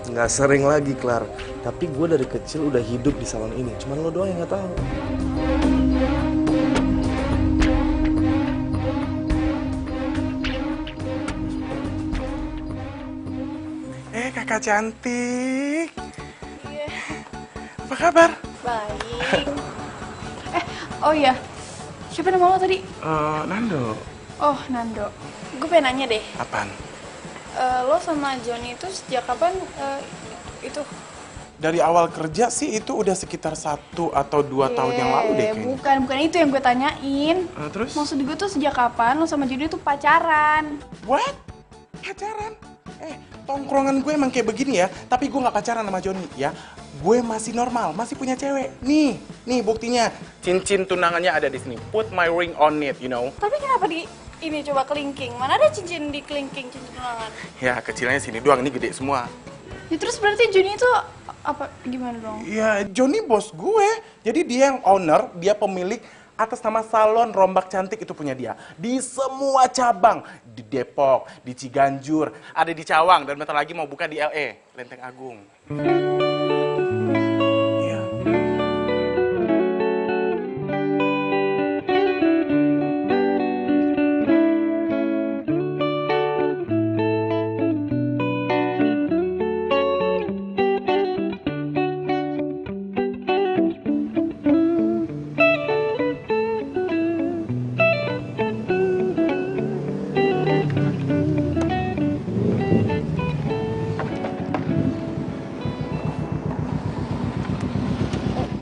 Nggak sering lagi, Clar. Tapi gue dari kecil udah hidup di salon ini. Cuman lo doang yang nggak tahu. Kakak cantik. Iya. Apa kabar? Baik. Oh iya. Siapa nama lo tadi? Nando. Oh, Nando. Gue pengen nanya deh. Apaan? Lo sama Johnny itu sejak kapan itu? Dari awal kerja sih itu udah sekitar 1 atau 2 tahun yang lalu deh kayaknya. Bukan itu yang gue tanyain. Terus? Maksud gue tuh sejak kapan lo sama Johnny tuh pacaran? What? Pacaran? Tongkrongan gue emang kayak begini ya, tapi gue nggak pacaran sama Johnny ya. Gue masih normal, masih punya cewek. Nih buktinya. Cincin tunangannya ada di sini. Put my ring on it, you know. Tapi kenapa ini coba kelingking? Mana ada cincin di kelingking, cincin tunangan? Ya kecilnya sini doang, ini gede semua. Ya terus berarti Johnny itu apa gimana dong? Ya Johnny bos gue, jadi dia yang owner, dia pemilik atas nama salon Rombak Cantik itu punya dia. Di semua cabang, di Depok, di Ciganjur, ada di Cawang, dan bentar lagi mau buka di LA, Lenteng Agung.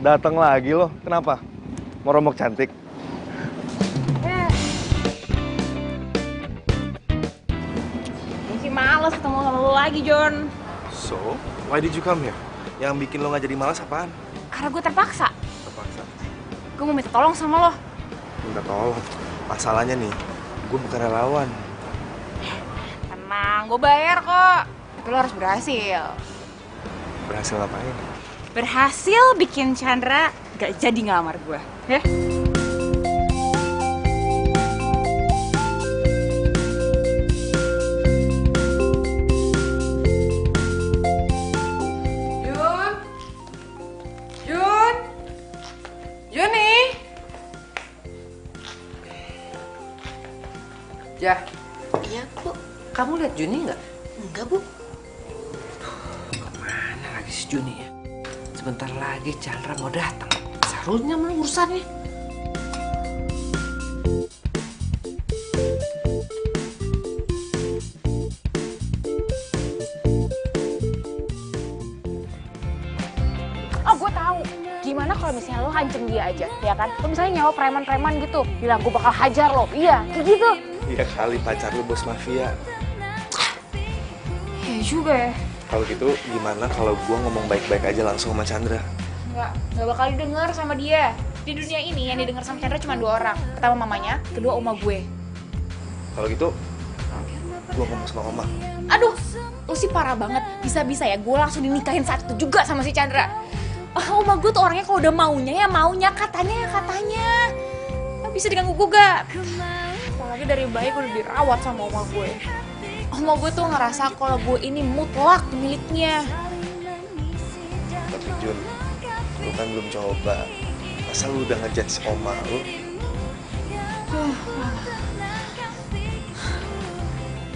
Datang lagi lo, kenapa? Mau Rombak Cantik? Masih males ketemu sama lo lagi, John. So, why did you come here? Yang bikin lo nggak jadi malas apaan? Karena gue terpaksa. Terpaksa. Gue mau minta tolong sama lo. Minta tolong. Masalahnya nih, gue bukan relawan. Tenang, gue bayar kok. Tapi lo harus berhasil. Berhasil ngapain? Berhasil bikin Chandra gak jadi ngelamar gue. Ya? Ya. Iya, Bu. Kamu lihat Juni nggak? Enggak, Bu. Kemana lagi si Juni ya? Sebentar lagi Chandra mau datang. Seharusnya mana urusannya? Oh, gue tahu. Gimana kalau misalnya lo hancem dia aja, ya kan? Lo misalnya nyawa preman-preman gitu, bilang gue bakal hajar lo. Iya, kayak gitu. Iya kali pacar lu bos mafia. Iya juga ya. Kalau gitu gimana kalau gua ngomong baik-baik aja langsung sama Chandra? Nggak bakal didengar sama dia. Di dunia ini yang didengar sama Chandra cuma 2 orang. Pertama mamanya, kedua oma gue. Kalau gitu, gua ngomong sama oma. Aduh, lo sih parah banget. Bisa-bisa ya gue langsung dinikahin saat itu juga sama si Chandra. Oma gue tuh orangnya kalau udah maunya ya maunya, katanya ya katanya. Nggak bisa diganggu-gugat. Apalagi dari bayi gue udah dirawat sama oma gue. Oma gue tuh ngerasa kalau gue ini mutlak miliknya. Tapi Jun, lu kan belum coba. Masa lu udah ngejudge oma lu?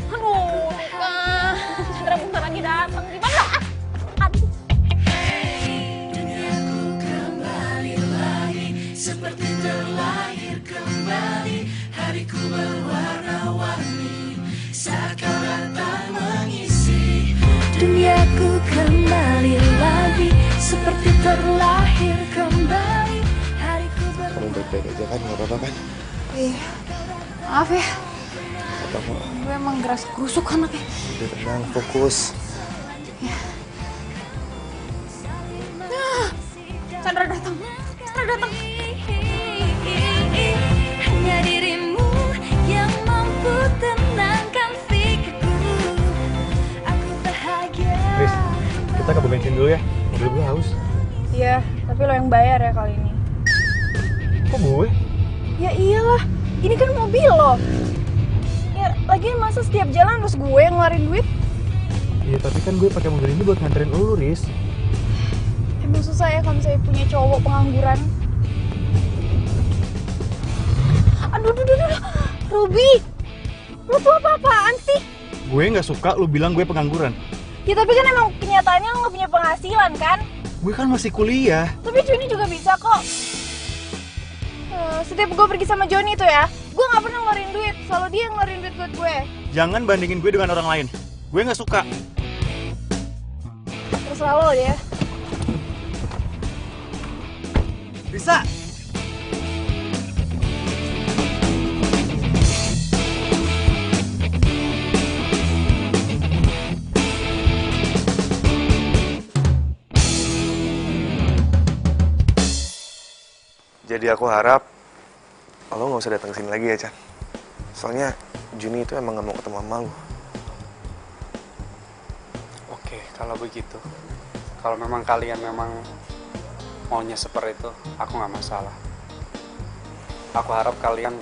Aduh, Luka. Chandra bentar lagi datang. Gimana? Aduh. Duniaku kembali lagi, seperti terlahir kembali. Hariku berwarna-warni, saat kau datang mengisi. Duniaku kembali lagi, seperti terlahir kembali. Hariku Kamu baik-baik aja kan? Gak apa-apa kan? Iya. Maaf ya. Apa kok? Gue emang geras kerusuk anaknya. Udah tenang, fokus. Chandra datang. Chandra datang. hanya dirimu yang mampu tenangkan pikirku. Aku bahagia. Riz, kita ke bensin dulu ya. Mobil gue haus. Iya, tapi lo yang bayar ya kali ini. Kok gue? Ya iyalah, ini kan mobil lo. Ya, lagian masa setiap jalan harus gue yang ngeluarin duit? Iya, tapi kan gue pakai mobil ini buat nganterin lu, Riz. Emang susah ya kalau misalnya punya cowok pengangguran. Aduh, Ruby, lo tuh apa-apaan sih? Gue nggak suka lu bilang gue pengangguran. Ya tapi kan emang kenyataannya lo gak punya penghasilan kan? Gue kan masih kuliah. Tapi Joni juga bisa kok. Setiap gue pergi sama Joni itu ya, gue gak pernah ngeluarin duit. Selalu dia yang ngeluarin duit buat gue. Jangan bandingin gue dengan orang lain. Gue nggak suka. Terserah lo ya. Bisa. Jadi aku harap lo nggak usah datang ke sini lagi ya, Chan. Soalnya Juni itu emang nggak mau ketemu sama lo. Oke, kalau begitu. Kalau memang kalian memang maunya seperti itu, aku nggak masalah. Aku harap kalian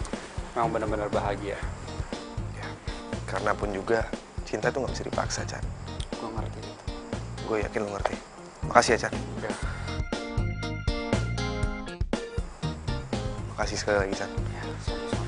memang benar-benar bahagia. Ya, karena pun juga cinta itu nggak bisa dipaksa, Chan. Gue ngerti itu. Gue yakin lo ngerti. Makasih ya, Chan. Ya. Makasih sekali lagi, Chan. Ya, sama-sama.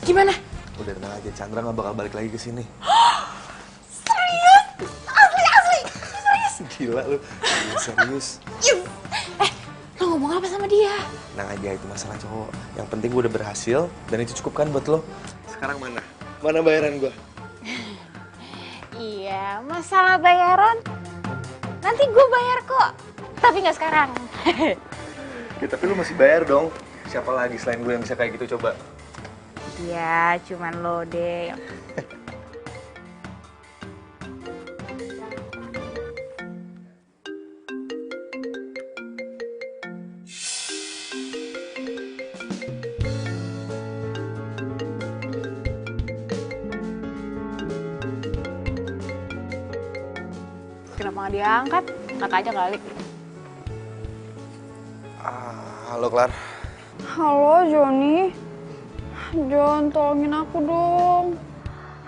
Gimana? Udah tenang aja, Chandra nggak bakal balik lagi ke sini. Serius? Asli? Serius? Gila lu, serius. Lo ngomong apa sama dia? Tenang aja, itu masalah cowok. Yang penting gue udah berhasil, dan itu cukup kan buat lo. Sekarang mana? Mana bayaran gue? Iya, masalah bayaran nanti gue bayar kok. Tapi nggak sekarang. Ya, tapi lu masih bayar dong. Siapa lagi selain gue yang bisa kayak gitu coba? Ya, cuman lo deh. Kenapa nggak diangkat? Angkat aja kali. Halo, Klar. Halo, Joni. Jon, tolongin aku dong.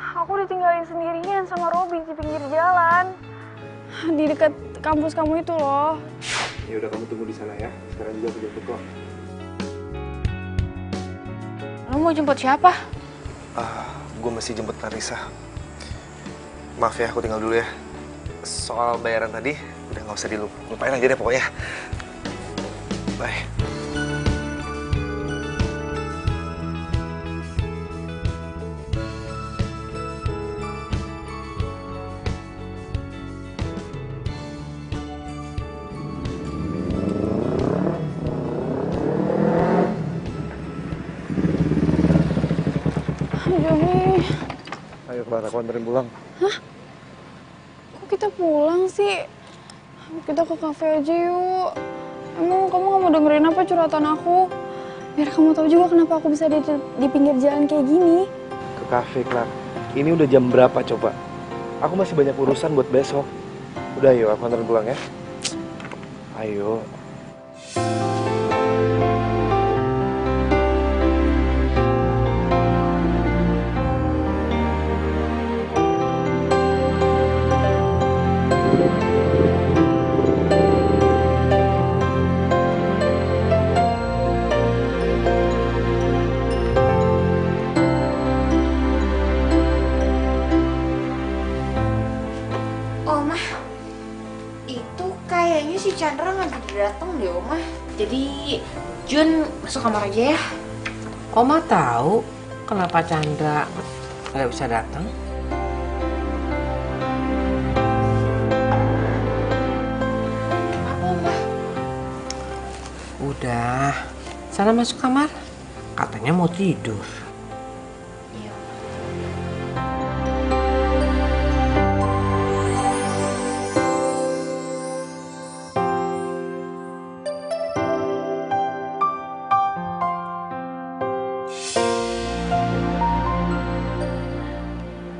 Aku ditinggalin sendirian sama Robby di pinggir jalan. Di dekat kampus kamu itu loh. Ya udah, kamu tunggu di sana ya. Sekarang juga aku jemput kok. Lo mau jemput siapa? Gue mesti jemput Clarissa. Maaf ya, aku tinggal dulu ya. Soal bayaran tadi, udah nggak usah dilupain aja deh pokoknya. Bye. Joni. Ayo, Clara, aku anterin pulang. Hah? Kok kita pulang sih? Kita ke kafe aja yuk. Emang kamu gak mau dengerin apa curhatan aku? Biar kamu tahu juga kenapa aku bisa di pinggir jalan kayak gini. Ke kafe, Clara. Ini udah jam berapa coba? Aku masih banyak urusan buat besok. Udah, yuk, aku anterin pulang ya. Ayo. Oma, itu kayaknya si Chandra nggak datang deh, Oma. Jadi Jun masuk kamar aja ya. Oma tahu kenapa Chandra nggak bisa datang? Apa, Oma? Udah, sana masuk kamar. Katanya mau tidur.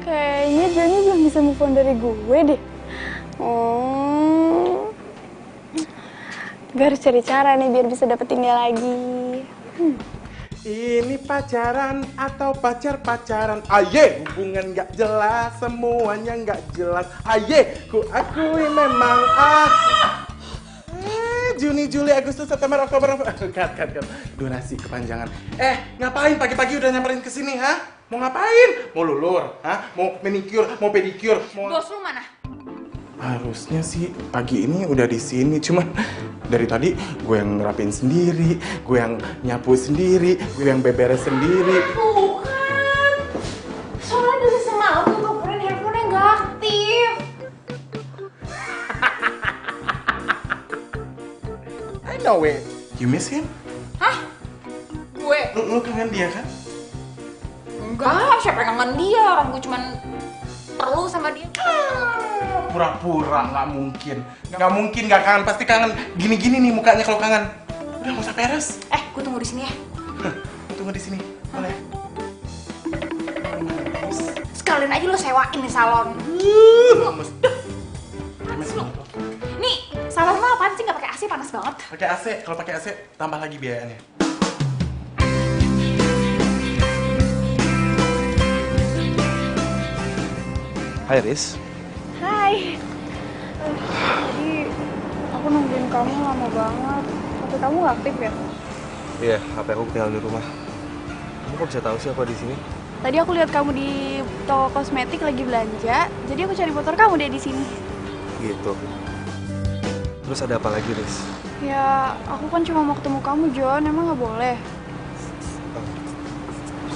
Kayaknya Joni belum bisa move on dari gue deh. Gue harus cari cara nih biar bisa dapetin dia lagi. Ini pacaran atau pacar-pacaran? Aye, hubungan gak jelas, semuanya gak jelas. Aye, ku akui memang Juni, Juli, Agustus, September, Oktober, kat. Durasi kepanjangan. Ngapain pagi-pagi udah nyamperin ke sini, ha? Mau ngapain? Mau lulur, ha? Mau manicure, mau pedicure, mau... Bos lu mana? Harusnya sih pagi ini udah di sini, cuman dari tadi gue yang ngerapin sendiri, gue yang nyapu sendiri, gue yang beberes sendiri. Bukan. Soalnya dari semalam tuh teleponin handphone-nya nggak aktif. I know it. You miss him? Hah? Gue? Lu kangen dia kan? Enggak, siapa yang kangen dia? Orang gue cuman perlu sama dia. Pura-pura, nggak mungkin. Nggak mungkin nggak kangen, pasti kangen. Gini-gini nih mukanya kalau kangen. Udah nggak usah peres. Gue tunggu di sini ya. Gue tunggu di sini, boleh? Sekalian aja lo sewain nih salon. Nih, salon lo apaan sih nggak pakai AC, panas banget. Pakai AC, kalau pakai AC tambah lagi biayanya. Hai, Riz. Hai. Tadi aku nungguin kamu lama banget. HP kamu nggak aktif ya? Iya, HP aku ketinggalan di rumah. Kamu kok bisa tahu sih aku di sini? Tadi aku lihat kamu di toko kosmetik lagi belanja, jadi aku cari motor kamu deh di sini. Gitu. Terus ada apa lagi, Riz? Ya, aku kan cuma mau ketemu kamu, Jon. Emang nggak boleh?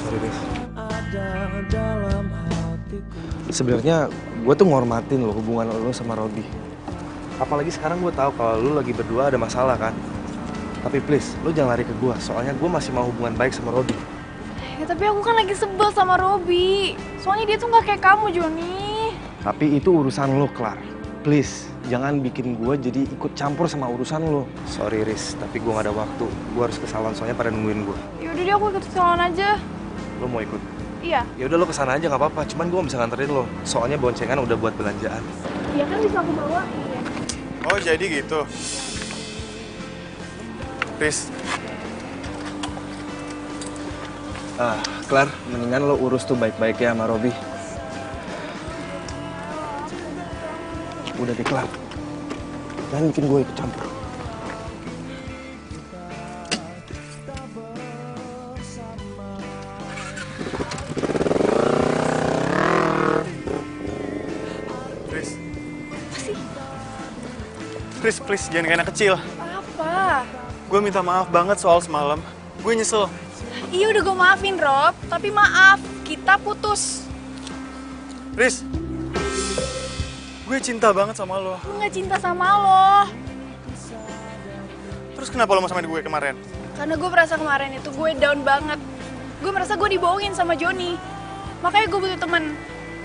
Sorry, Riz. Sebenarnya gue tuh ngormatin lo hubungan lo sama Robby. Apalagi sekarang gue tahu kalau lu lagi berdua ada masalah kan. Tapi please, lu jangan lari ke gue. Soalnya gue masih mau hubungan baik sama Robi. Ya tapi aku kan lagi sebel sama Robi. Soalnya dia tuh nggak kayak kamu, Joni. Tapi itu urusan lo, Clar. Please, jangan bikin gue jadi ikut campur sama urusan lo. Sorry, Riz, tapi gue gak ada waktu. Gue harus ke salon soalnya pada nungguin gue. Yaudah deh, aku ikut ke salon aja. Lo mau ikut? Iya. Ya udah lo kesana aja nggak apa-apa. Cuman gue bisa nganterin lo. Soalnya boncengan udah buat belanjaan. Iya kan bisa aku bawa. Iya. Oh jadi gitu. Riz. Clar, mendingan lo urus tuh baik-baik ya sama Robi. Udah deh, Clar. Jangan bikin gue ikut campur. Riz, please, jangan kayak anak kecil. Apa? Gue minta maaf banget soal semalam. Gue nyesel. Iya udah gue maafin, Rob. Tapi maaf, kita putus. Riz, gue cinta banget sama lo. Gue gak cinta sama lo. Terus kenapa lo mau sama gue kemarin? Karena gue merasa kemarin itu gue down banget. Gue merasa gue dibohongin sama Joni. Makanya gue butuh temen.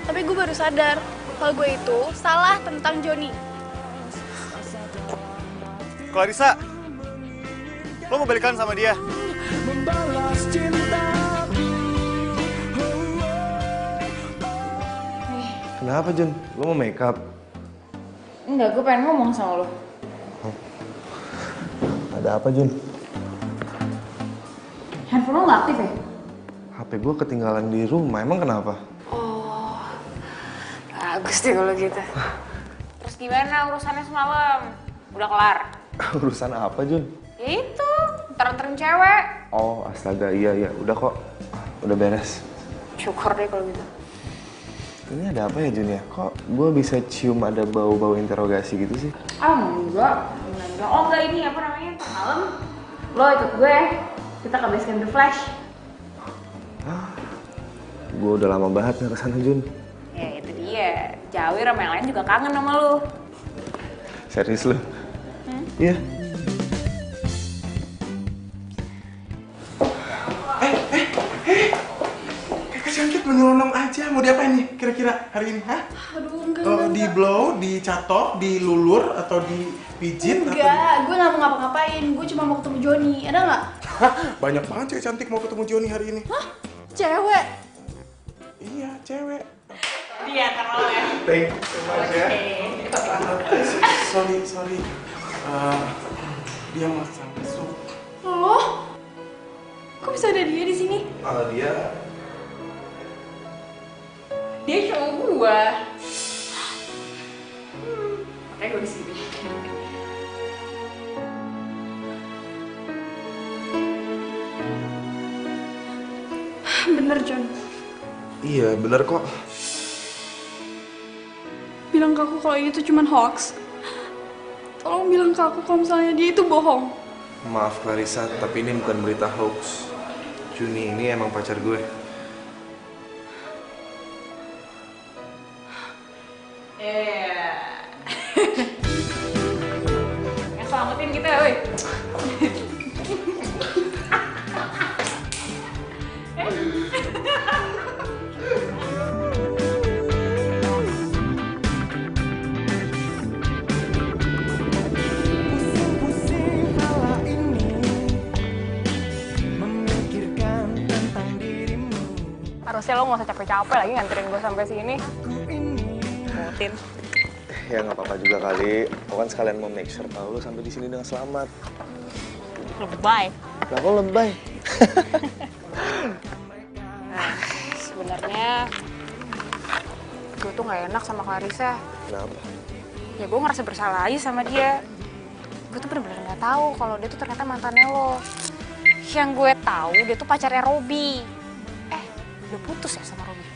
Tapi gue baru sadar kalau gue itu salah tentang Joni. Clarissa, lo mau balikan sama dia? Kenapa, Jun? Lo mau make up? Enggak, gue pengen ngomong sama lo. Ada apa, Jun? Handphone lo nggak aktif ya? HP gue ketinggalan di rumah. Emang kenapa? Oh, bagus deh kalau gitu. Terus gimana urusannya semalam? Udah kelar? Urusan apa, Jun? Ya itu, ntar-ntarin cewek. Oh, astaga, iya. Udah kok. Udah beres. Syukur deh kalau gitu. Ini ada apa ya, Jun ya? Kok gue bisa cium ada bau-bau interogasi gitu sih? Enggak. Oh enggak, ini apa namanya, ntar malam lo ikut gue, kita ke base camp The Flash. Gue udah lama banget gak kesana, Jun. Ya itu dia, Jawir sama yang lain juga kangen sama lo. Serius lu? Iya. Kakak cantik menyelonong aja. Mau diapain nih kira-kira hari ini, hah? Aduh, enggak. Di blow, dicatok, dilulur, atau dipijit? Enggak, gue gak mau ngapa-ngapain. Gue cuma mau ketemu Joni. Ada nggak? Banyak banget cewek cantik mau ketemu Joni hari ini. Hah? Cewek? Iya, cewek. Dia kan lo ya. Thank you so much ya. Sorry. Dia masak sup. Loh? Kok bisa ada dia di sini? Dia cowok gue. Makanya gue di sini. Bener, John. Iya, bener kok. Bilang ke aku kalau ini tuh cuma hoax. Tolong bilang ke aku kalau misalnya dia itu bohong. Maaf, Clarissa, tapi ini bukan berita hoax. Juni ini emang pacar gue. Yang selamatin kita, woi. Harusnya lo gak usah capek-capek lagi nganterin gue sampai sini. Mutin. Ya nggak apa-apa juga kali. Lo kan sekalian mau make sure kalau lo sampai di sini dengan selamat. Lebay. Lah kok lebay? Sebenarnya gue tuh gak enak sama Clarissa. Kenapa? Ya gue ngerasa bersalah aja sama dia. Gue tuh bener-bener gak tahu kalau dia tuh ternyata mantannya lo. Yang gue tahu dia tuh pacarnya Robi. Udah putus ya sama Robi.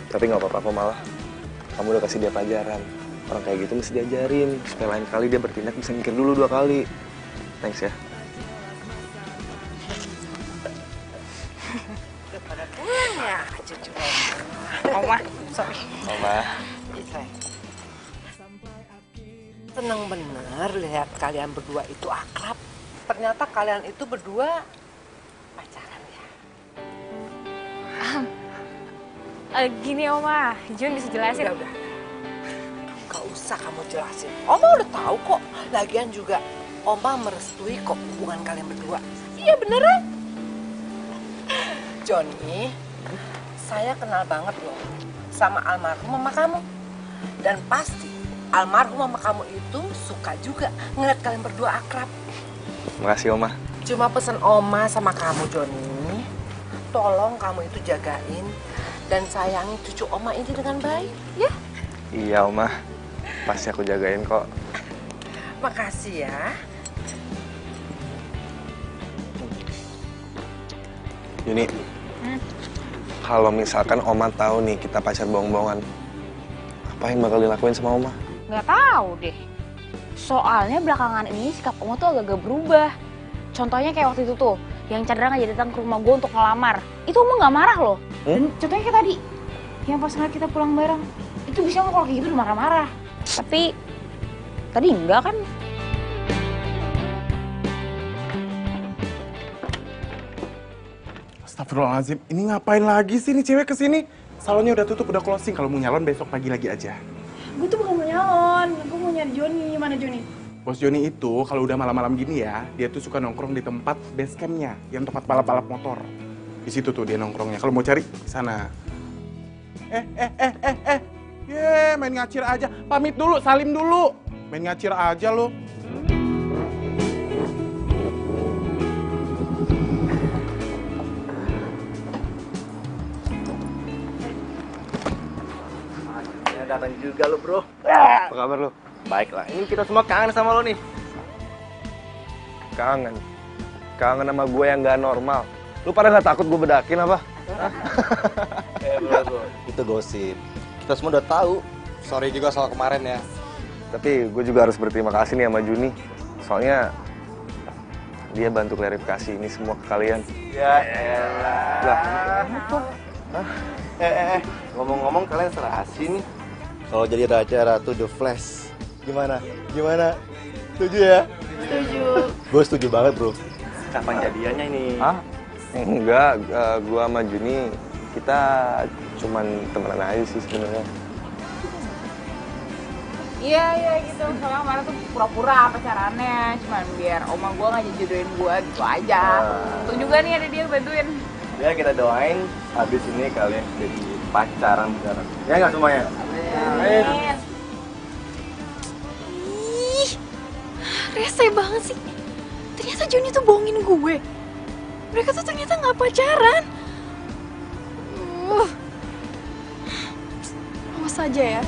Tapi nggak apa-apa kok malah. Kamu udah kasih dia pelajaran. Orang kayak gitu mesti diajarin. Supaya lain kali dia bertindak bisa mikir dulu 2 kali. Thanks ya. Udah pada pulang ya, cucu. Oma, sorry. Oma. seneng bener lihat kalian berdua itu akrab. Ternyata kalian itu berdua pacaran ya. Gini Oma, Jun bisa jelasin. Udah. Gak usah kamu jelasin. Oma udah tahu kok. Lagian juga Oma merestui kok hubungan kalian berdua. Iya beneran. Johnny, saya kenal banget loh sama almarhum mama kamu. Dan pasti almarhum mama kamu itu suka juga ngeliat kalian berdua akrab. Makasih Oma. Cuma pesan Oma sama kamu Johnny, tolong kamu itu jagain dan sayangi cucu Oma ini dengan baik, ya? Iya Oma, pasti aku jagain kok. Makasih ya. Juni, kalau misalkan Oma tahu nih kita pacar bohong-bohongan, apa yang bakal dilakuin sama Oma? Nggak tahu deh. Soalnya belakangan ini sikap Oma tuh agak-agak berubah. Contohnya kayak waktu itu tuh, yang Chandra ngajak datang ke rumah gue untuk ngelamar. Itu Oma nggak marah loh. Dan contohnya kayak tadi, yang pas ngeliat kita pulang bareng, itu bisa kalau kayak gitu udah marah-marah. Tapi tadi enggak kan? Astagfirullahaladzim, ini ngapain lagi sih nih cewek kesini? Salonnya udah tutup, udah closing. Kalau mau nyalon besok pagi lagi aja. Gue tuh bukan mau nyalon, gue mau nyari Joni. Mana Joni? Bos Joni itu kalau udah malam-malam gini ya, dia tuh suka nongkrong di tempat base campnya, yang tempat balap-balap motor. Di situ tuh dia nongkrongnya. Kalau mau cari, sana. Main ngacir aja. Pamit dulu, salim dulu. Main ngacir aja lo. Datang juga lo bro. Apa kabar lo? Baik lah, ini kita semua kangen sama lo nih. Kangen? Kangen sama gue yang gak normal. Lu pada gak takut gue bedakin apa? Bro, itu gosip. Kita semua udah tahu. Sorry juga soal kemarin ya. Tapi gue juga harus berterima kasih nih sama Juni. Soalnya dia bantu klarifikasi ini semua ke kalian. Ya elah. Lah. Ngomong-ngomong kalian serasi nih. Kalau jadi Raja Ratu The Flash, gimana? Setuju ya? Setuju. Gue setuju banget bro. Kapan jadiannya ini? Hah? Enggak, gue sama Juni kita cuman temenan aja sih sebenarnya. Iya gitu. Soalnya kemarin tuh pura-pura pacarannya, cuman biar oma gue nggak jodohin gue gitu aja. Untung juga nih ada dia bantuin. Ya kita doain habis ini kalian jadi pacaran beneran. Ya nggak semuanya? Amin. Ih, rese banget sih. Ternyata Joni tuh bohongin gue. Mereka tuh ternyata nggak pacaran. Awas aja ya.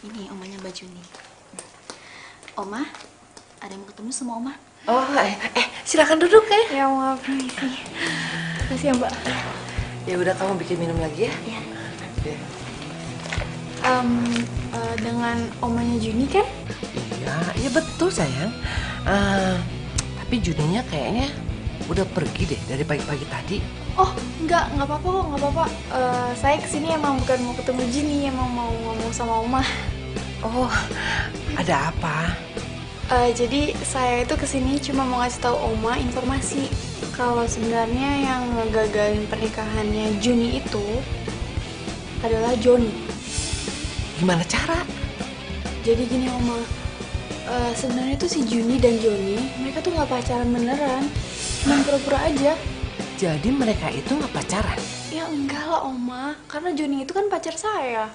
Ini omanya Mbak Juni. Oma, ada yang mau ketemu sama Oma. Oh, silakan duduk ya. Ya maaf, permisi. Makasih ya Mbak. Ya udah kamu bikin minum lagi ya. Iya. Dengan omanya Juni kan? Iya betul sayang. Tapi Juninya kayaknya udah pergi deh dari pagi-pagi tadi. Oh, nggak apa-apa kok, nggak apa-apa. Saya kesini emang bukan mau ketemu Juni, emang mau ngomong sama Oma. Oh, ada apa? Jadi saya itu kesini cuma mau ngasih tahu Oma informasi kalau sebenarnya yang ngegagalin pernikahannya Juni itu adalah Joni. Gimana cara? Jadi gini Oma, sebenarnya tuh si Juni dan Joni mereka tuh nggak pacaran beneran, cuma pura-pura aja. Jadi mereka itu nggak pacaran? Ya enggak lah Oma, karena Joni itu kan pacar saya.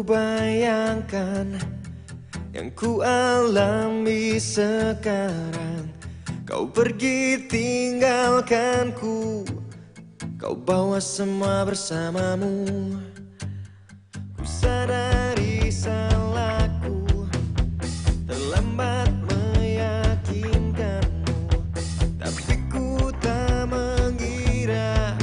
Bayangkan yang ku alami sekarang. Kau pergi tinggalkanku, kau bawa semua bersamamu. Ku sadari salahku, terlambat meyakinkanmu. Tapi ku tak mengira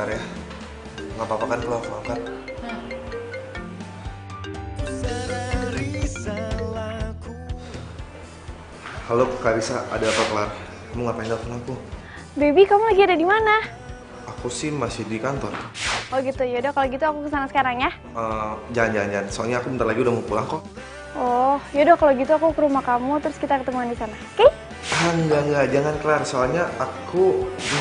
bentar ya. Nggak apa-apa kan kalau aku angkat? Halo Karisa, ada apa Klar? Kamu ngapain telepon aku? Baby, kamu lagi ada di mana? Aku sih masih di kantor. Oh gitu, yaudah kalau gitu aku kesana sekarang ya. Jangan. Soalnya aku bentar lagi udah mau pulang kok. Oh, yaudah kalau gitu aku ke rumah kamu terus kita ketemuan di sana, oke? Enggak, jangan Klar. Soalnya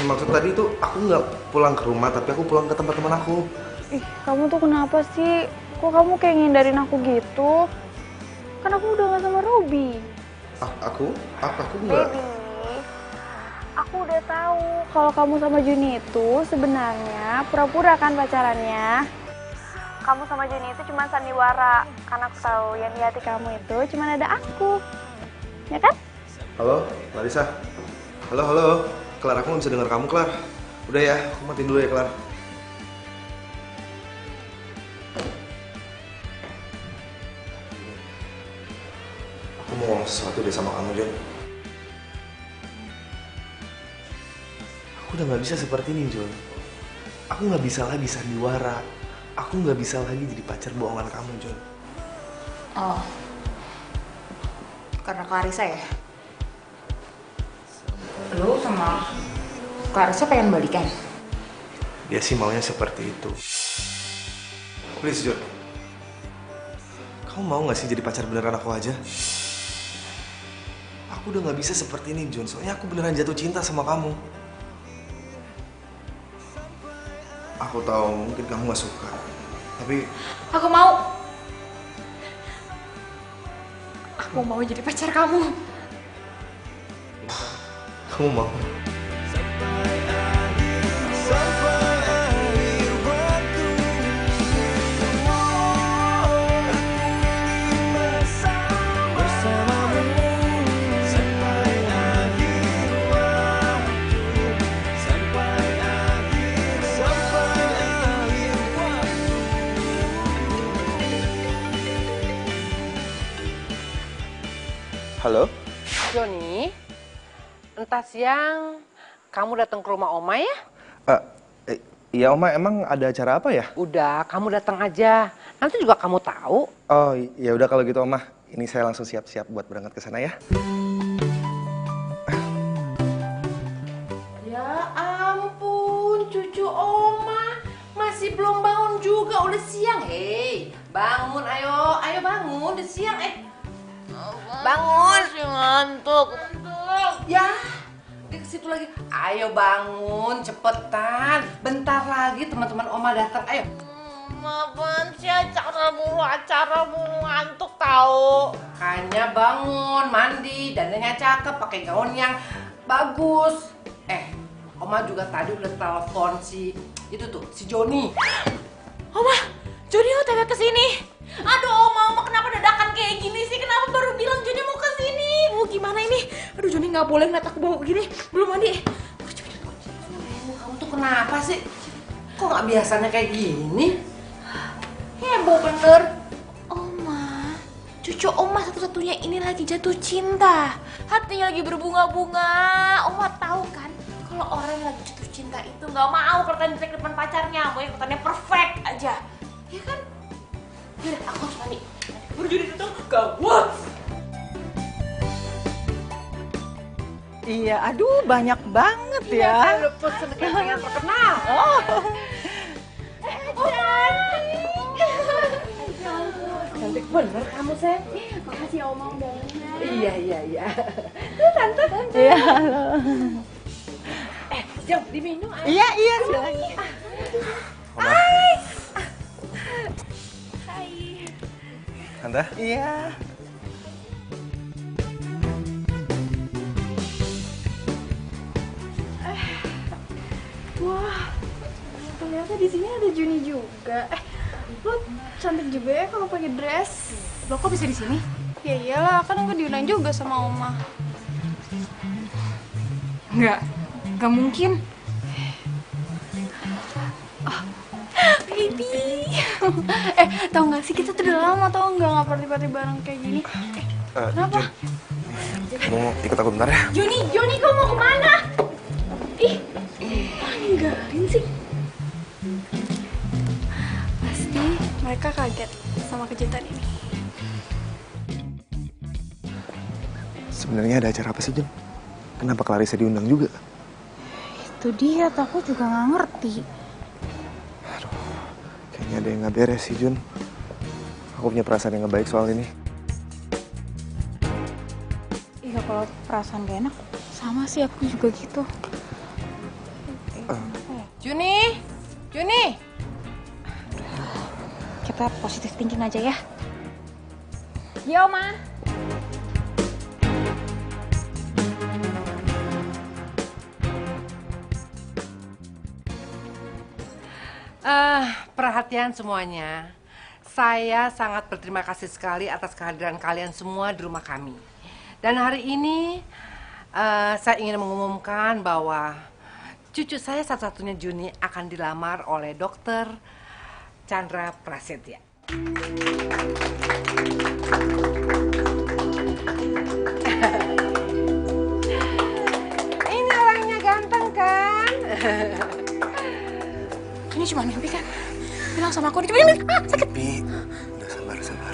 maksud tadi tuh aku nggak pulang ke rumah, tapi aku pulang ke tempat teman aku. Ih, kamu tuh kenapa sih? Kok kamu kayak ngindarin aku gitu? Kan aku udah gak sama Robi. Aku nggak. Baby, aku udah tahu kalau kamu sama Juni itu sebenarnya pura-pura kan pacarannya. Kamu sama Juni itu cuma sandiwara, karena aku tahu yang di hati kamu itu cuma ada aku, ya kan? Halo, Larissa. Halo. Klar, aku nggak bisa dengar kamu, Klar. Udah ya, aku matiin dulu ya, Klar. Aku mau ngomong sesuatu deh sama kamu, Jon. Aku udah nggak bisa seperti ini, Jon. Aku nggak bisa lagi sandiwara. Aku nggak bisa lagi jadi pacar bohongan kamu, Jon. Oh, karena Clarissa ya? Lu sama Clarissa pengen balikan? Dia sih maunya seperti itu. Please, Jon. Kamu mau nggak sih jadi pacar beneran aku aja? Aku udah nggak bisa seperti ini, Jon. Soalnya aku beneran jatuh cinta sama kamu. Aku tahu mungkin kamu nggak suka, tapi Aku mau. Aku mau jadi pacar kamu. kamu mau. Halo? Joni, entah siang kamu datang ke rumah Oma ya? Iya Oma, emang ada acara apa ya? Udah, kamu datang aja. Nanti juga kamu tahu. Oh ya udah kalau gitu Oma, ini saya langsung siap-siap buat berangkat ke sana ya. Ya ampun, cucu Oma masih belum bangun juga, udah siang. Hei, bangun, ayo bangun, udah siang. Bangun. Masih ngantuk. Ya, di situ lagi. Ayo bangun, cepetan. Bentar lagi teman-teman Oma datang. Ayo. Apaan sih acara mulu ngantuk tahu. Hanya bangun, mandi, dandannya cakep, pakai gaun yang bagus. Oma juga tadi udah telepon si Joni. Oma, Joni OTW kesini. Aduh, Oma kenapa dadakan kayak gini sih? Kenapa baru bilang Joni mau kesini? Gimana ini? Aduh, Joni nggak boleh ngeliat aku bawa begini. Belum mandi. Kamu tuh kenapa sih? Kok nggak biasanya kayak gini? Heboh bener. Oma, cucu Oma satu-satunya ini lagi jatuh cinta. Hatinya lagi berbunga-bunga. Oma tahu kan, kalau orang yang lagi jatuh cinta itu nggak mau kelihatan jelek depan pacarnya, maunya kelihatannya perfect aja. Ya kan? Yaudah, aku harus mandi. Baru Joni datang, gawat. Iya, aduh banyak banget ya. Kan udah pesen catering yang terkenal. Oh. Cantik bener kamu, Sen. Makasih ya Oma undangannya. Iya. Tante. Iya, halo. Jom diminum. Iya, silakan. Hai. Tante? Iya. Wah, ternyata di sini ada Juni juga. Lo cantik juga ya kalau pakai dress. Lo kok bisa di sini? Ya iyalah, kan aku diundang juga sama Oma. Nggak mungkin. Baby. Tau gak sih kita tuh udah lama tau nggak party-party bareng kayak gini. Kenapa? Mau ikut aku bentar ya? Joni, kau mau kemana? Ih, ninggalin sih. mereka kaget sama kejutan ini. Sebenarnya ada acara apa sih, Jun? Kenapa Clarissa diundang juga? Itu dia, aku juga nggak ngerti. Kayaknya ada yang nggak beres sih, Jun. Aku punya perasaan yang nggak baik soal ini. Iya, kalau perasaan gak enak, sama sih aku juga gitu. Juni, Juni. Kita positif thinking aja ya. Ya, Oma. Perhatian semuanya. Saya sangat berterima kasih sekali atas kehadiran kalian semua di rumah kami. Dan hari ini saya ingin mengumumkan bahwa cucu saya satu-satunya Juni akan dilamar oleh Dokter Chandra Prasetya. Ini orangnya ganteng kan? Ini cuma mimpi kan? Bilang sama aku, cuma mimpi. Ah, sakit. Bi, udah sabar.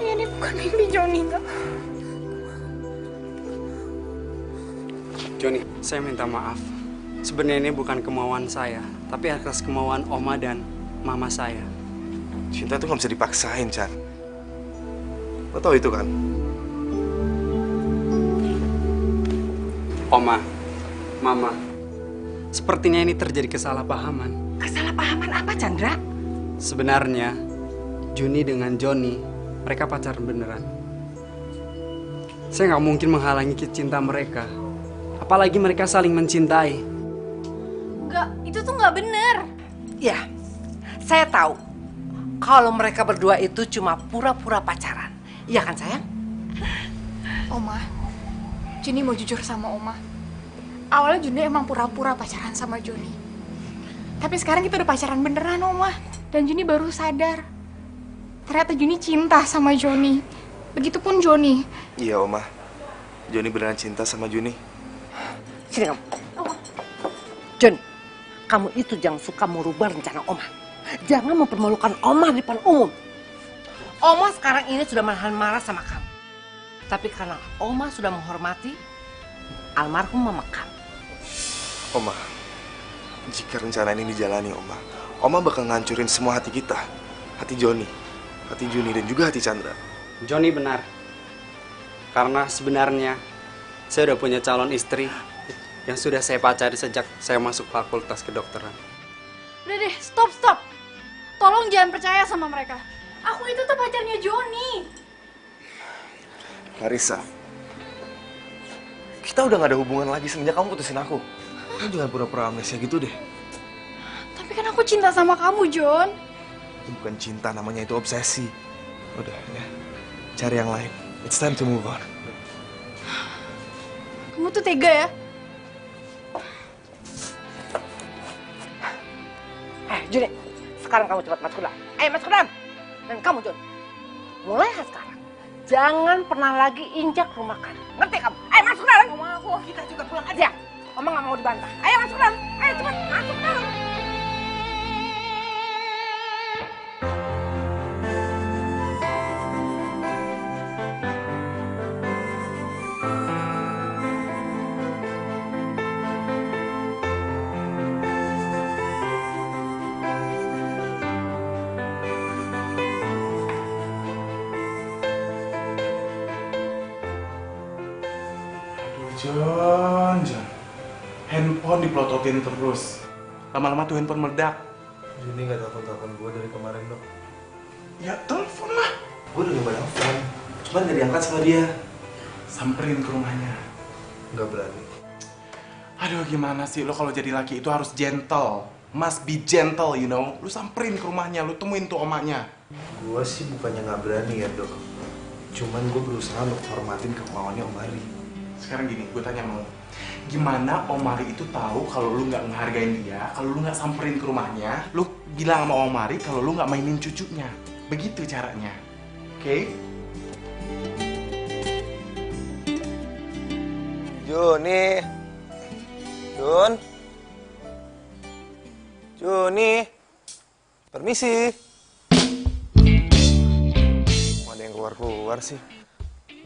Ini bukan mimpi Joni, enggak. Joni, saya minta maaf. Sebenarnya ini bukan kemauan saya, tapi atas kemauan Oma dan Mama saya. Cinta tuh nggak bisa dipaksain, Chan. Lo tau itu kan? Oma, Mama, sepertinya ini terjadi kesalahpahaman. Kesalahpahaman apa, Chandra? Sebenarnya, Juni dengan Joni, mereka pacaran beneran. Saya nggak mungkin menghalangi cinta mereka. Apalagi mereka saling mencintai. Enggak, itu tuh nggak bener. Ya, saya tahu kalau mereka berdua itu cuma pura-pura pacaran. Iya kan, sayang? Oma, Juni mau jujur sama Oma. Awalnya Juni emang pura-pura pacaran sama Joni. Tapi sekarang kita udah pacaran beneran, Oma. Dan Juni baru sadar. Ternyata Juni cinta sama Joni. Begitupun Joni. Iya, Oma. Joni beneran cinta sama Juni. Sini kamu. Jon, kamu itu jangan suka merubah rencana Oma. Jangan mempermalukan Oma di depan umum. Oma sekarang ini sudah menahan marah sama kamu. Tapi karena Oma sudah menghormati almarhum mama kamu. Oma, jika rencana ini dijalani, Oma bakal ngancurin semua hati kita. Hati Joni, hati Juni, dan juga hati Chandra. Joni benar. Karena sebenarnya saya udah punya calon istri yang sudah saya pacari sejak saya masuk fakultas kedokteran. Udah deh, stop. Tolong jangan percaya sama mereka. Aku itu tuh pacarnya Joni. Clarissa, kita udah gak ada hubungan lagi semenjak kamu putusin aku. Kamu jangan pura-pura amnesia gitu deh. Tapi kan aku cinta sama kamu, Jon. Itu bukan cinta, namanya itu obsesi. Udah ya, cari yang lain. It's time to move on. Kamu tuh tega ya? Juni, sekarang kamu cepat masuk ke dalam. Ayo masuk ke dalam. Dan kamu, Jon, mulai sekarang jangan pernah lagi injak rumah kami. Ngerti kamu? Ayo masuk ke dalam. Oma aku. Kita juga pulang aja. Oma nggak mau dibantah. Ayo masuk ke dalam. Ayo cepat masuk ke dalam. Jon. Handphone dipelototin terus. Lama-lama tuh handphone meledak. Juni gak telepon gue dari kemarin, Dok. Ya telepon lah. Gue udah nyoba telepon, cuman gak diangkat sama dia. Samperin ke rumahnya. Gak berani. Aduh, gimana sih, lo kalau jadi laki itu harus gentle. Must be gentle, you know. Lu samperin ke rumahnya, lu temuin tuh omanya. Gue sih bukannya gak berani ya, Dok. Cuman gue berusaha untuk hormatin kemauannya Om Ari. Sekarang gini, gue tanya sama lo. Gimana Om Ari itu tahu kalau lu nggak ngehargain dia, kalau lu nggak samperin ke rumahnya, lu bilang sama Om Ari kalau lu nggak mainin cucunya. Begitu caranya. Oke? Juni. Juni. Permisi. yang keluar sih?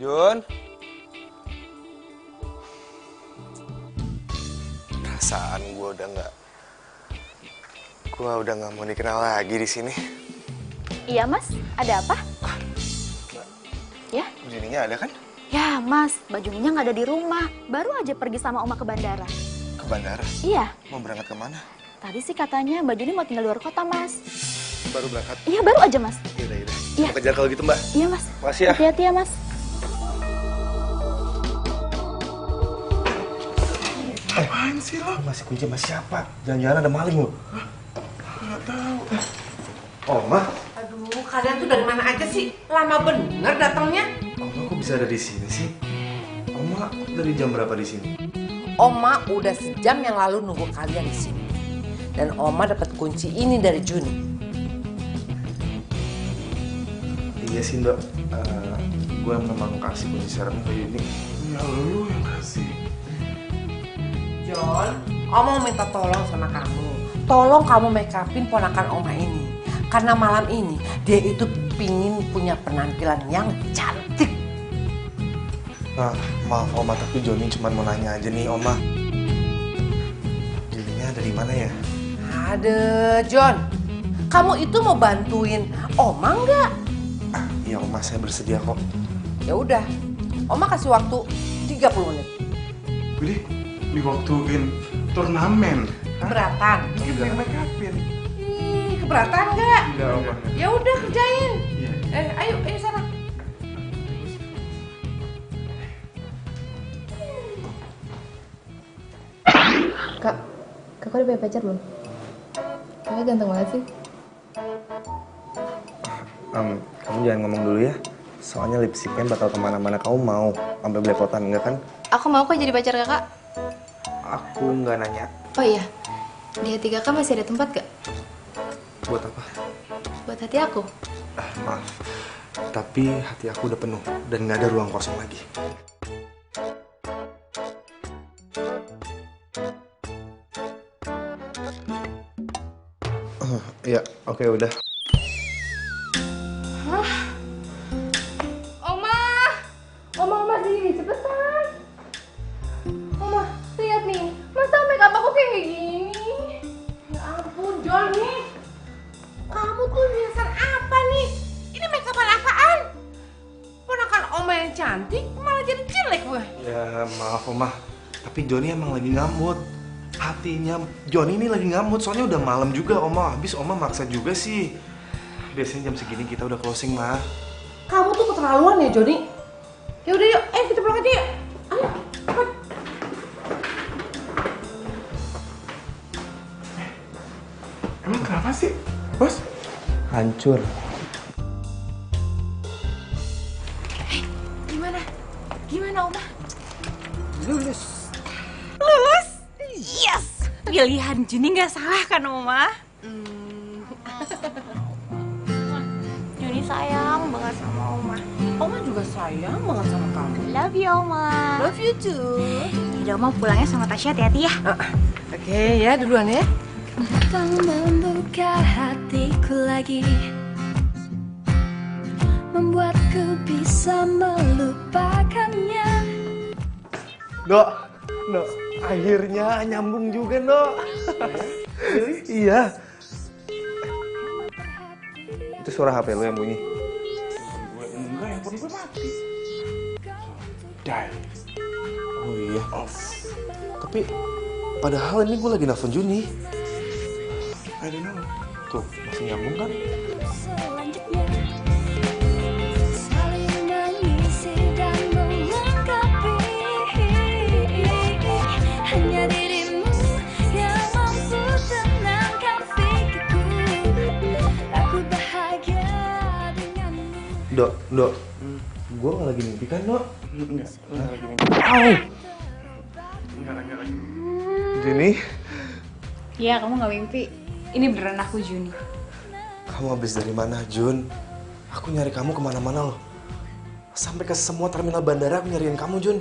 Jun? Perasaan gue udah nggak mau dikenal lagi di sini. Iya mas, ada apa? Ya? Juninya ada kan? Ya mas, Mbak Juninya nggak ada di rumah. Baru aja pergi sama Oma ke bandara. Ke bandara? Iya. Mau berangkat kemana? Tadi sih katanya Mbak Juni mau tinggal di luar kota mas. Baru berangkat? Iya baru aja mas. Yaudah. Iya. Mau kejar kalau gitu mbak? Iya mas. Makasih ya. Hati-hati ya mas. Apaan sih lo? Masih kunci sama siapa? Jangan-jangan ada maling lo? Nggak tahu. Oma? Aduh, kalian tuh dari mana aja sih? Lama bener datangnya. Oma kok bisa ada di sini sih? Oma dari jam berapa di sini? Oma udah sejam yang lalu nunggu kalian di sini. Dan Oma dapat kunci ini dari Juni. Iya sih Dok, gue memang kasih kunci serem ke Yuni. Ya lu yang kasih. John, Oma mau minta tolong sama kamu. Tolong kamu make upin ponakan Oma ini. Karena malam ini dia itu pingin punya penampilan yang cantik. Nah, maaf Oma, tapi Joni cuma mau nanya aja nih Oma. Juninya ada di mana ya? Ada, John. Kamu itu mau bantuin Oma nggak? Iya Oma, saya bersedia kok. Ya udah, Oma kasih waktu 30 menit. Willy, diwaktuin turnamen. Keberatan? Lagi pengen make upin. Ih, keberatan nggak? Enggak, Oma. Ya udah kerjain. Iya. Ayo sana. Kakak udah punya pacar belum? Kakak ganteng banget sih. Kamu jangan ngomong dulu ya. Soalnya lipstiknya bakal kemana-mana. Kamu mau sampai belepotan, enggak kan? Aku mau kok jadi pacar kakak. Aku nggak nanya. Oh iya, di hati kakak masih ada tempat gak? Buat apa? Buat hati aku. Maaf, tapi hati aku udah penuh dan nggak ada ruang kosong lagi. Iya, oke udah. Oma sini, cepetan. Oma, lihat nih, masa make up aku kayak gini? Ya ampun, Johnny. Kamu tuh nyasar apa nih? Ini make upan apaan? Ponakan Oma yang cantik malah jadi jelek gue. Ya maaf Oma, tapi Joni emang lagi ngamut. Hatinya Joni ini lagi ngamut, soalnya udah malam juga Oma. Habis Oma maksa juga sih. Biasanya jam segini kita udah closing mah. Kamu tuh keterlaluan ya, Johnny. Ya udah yuk, kita pulang aja yuk. Ayo, cepat. Emang kenapa sih, Bos? Hancur. Gimana Oma? Lulus. Lulus? Yes! Pilihan Juni nggak salah kan Oma? Juni sayang banget sama Oma. Oma juga sayang banget sama kamu. Love you Oma. Love you too. Yaudah Oma pulangnya sama Tasya, hati-hati ya. Oke ya, duluan ya. Kau membuka hatiku lagi, membuatku bisa melupakannya. Dok, akhirnya nyambung juga, Dok. Iya. Itu suara HP lu yang bunyi? Enggak, handphone gue mati. Die. Oh iya. Off. Tapi padahal ini gue lagi nelfon Juni. I don't know. Tuh, masih nyambung kan? Selanjutnya saling mengisi dan melengkapi, hanya dirimu yang mampu tenangkan pikirku. Aku bahagia denganmu. Dok, gue nggak lagi mimpi kan, Dok? Enggak lagi mimpi. Au! Enggak lagi. Juni, Iya, kamu nggak mimpi. Ini beneran aku Juni. kamu habis dari mana, Jun? Aku nyari kamu kemana-mana loh. Sampai ke semua terminal bandara aku nyariin kamu, Jun.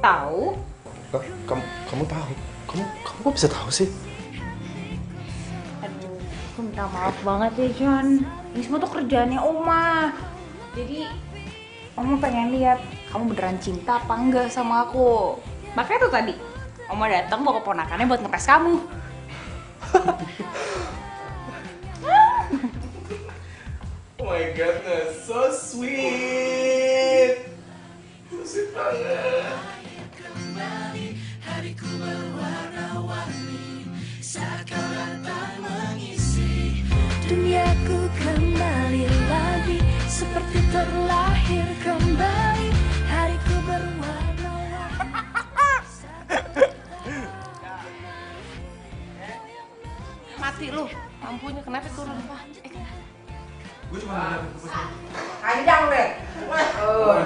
Tahu? Kamu tahu? Kamu kok bisa tahu sih? Aduh, aku minta maaf banget ya John. Ini semua tuh kerjaannya Oma. Jadi Oma pengen lihat kamu beneran cinta apa enggak sama aku. Makanya tuh tadi Oma datang bawa keponakannya buat ngepes kamu. Oh my goodness, so sweet. So sweet banget. Kembali hariku berwarna-warni saat kau datang mengisi duniaku kembali lagi seperti terlahir kembali hariku berwarna-warni. Mati lu, lampunya kenapa turun? Gue cuma Panjang deh. Oh,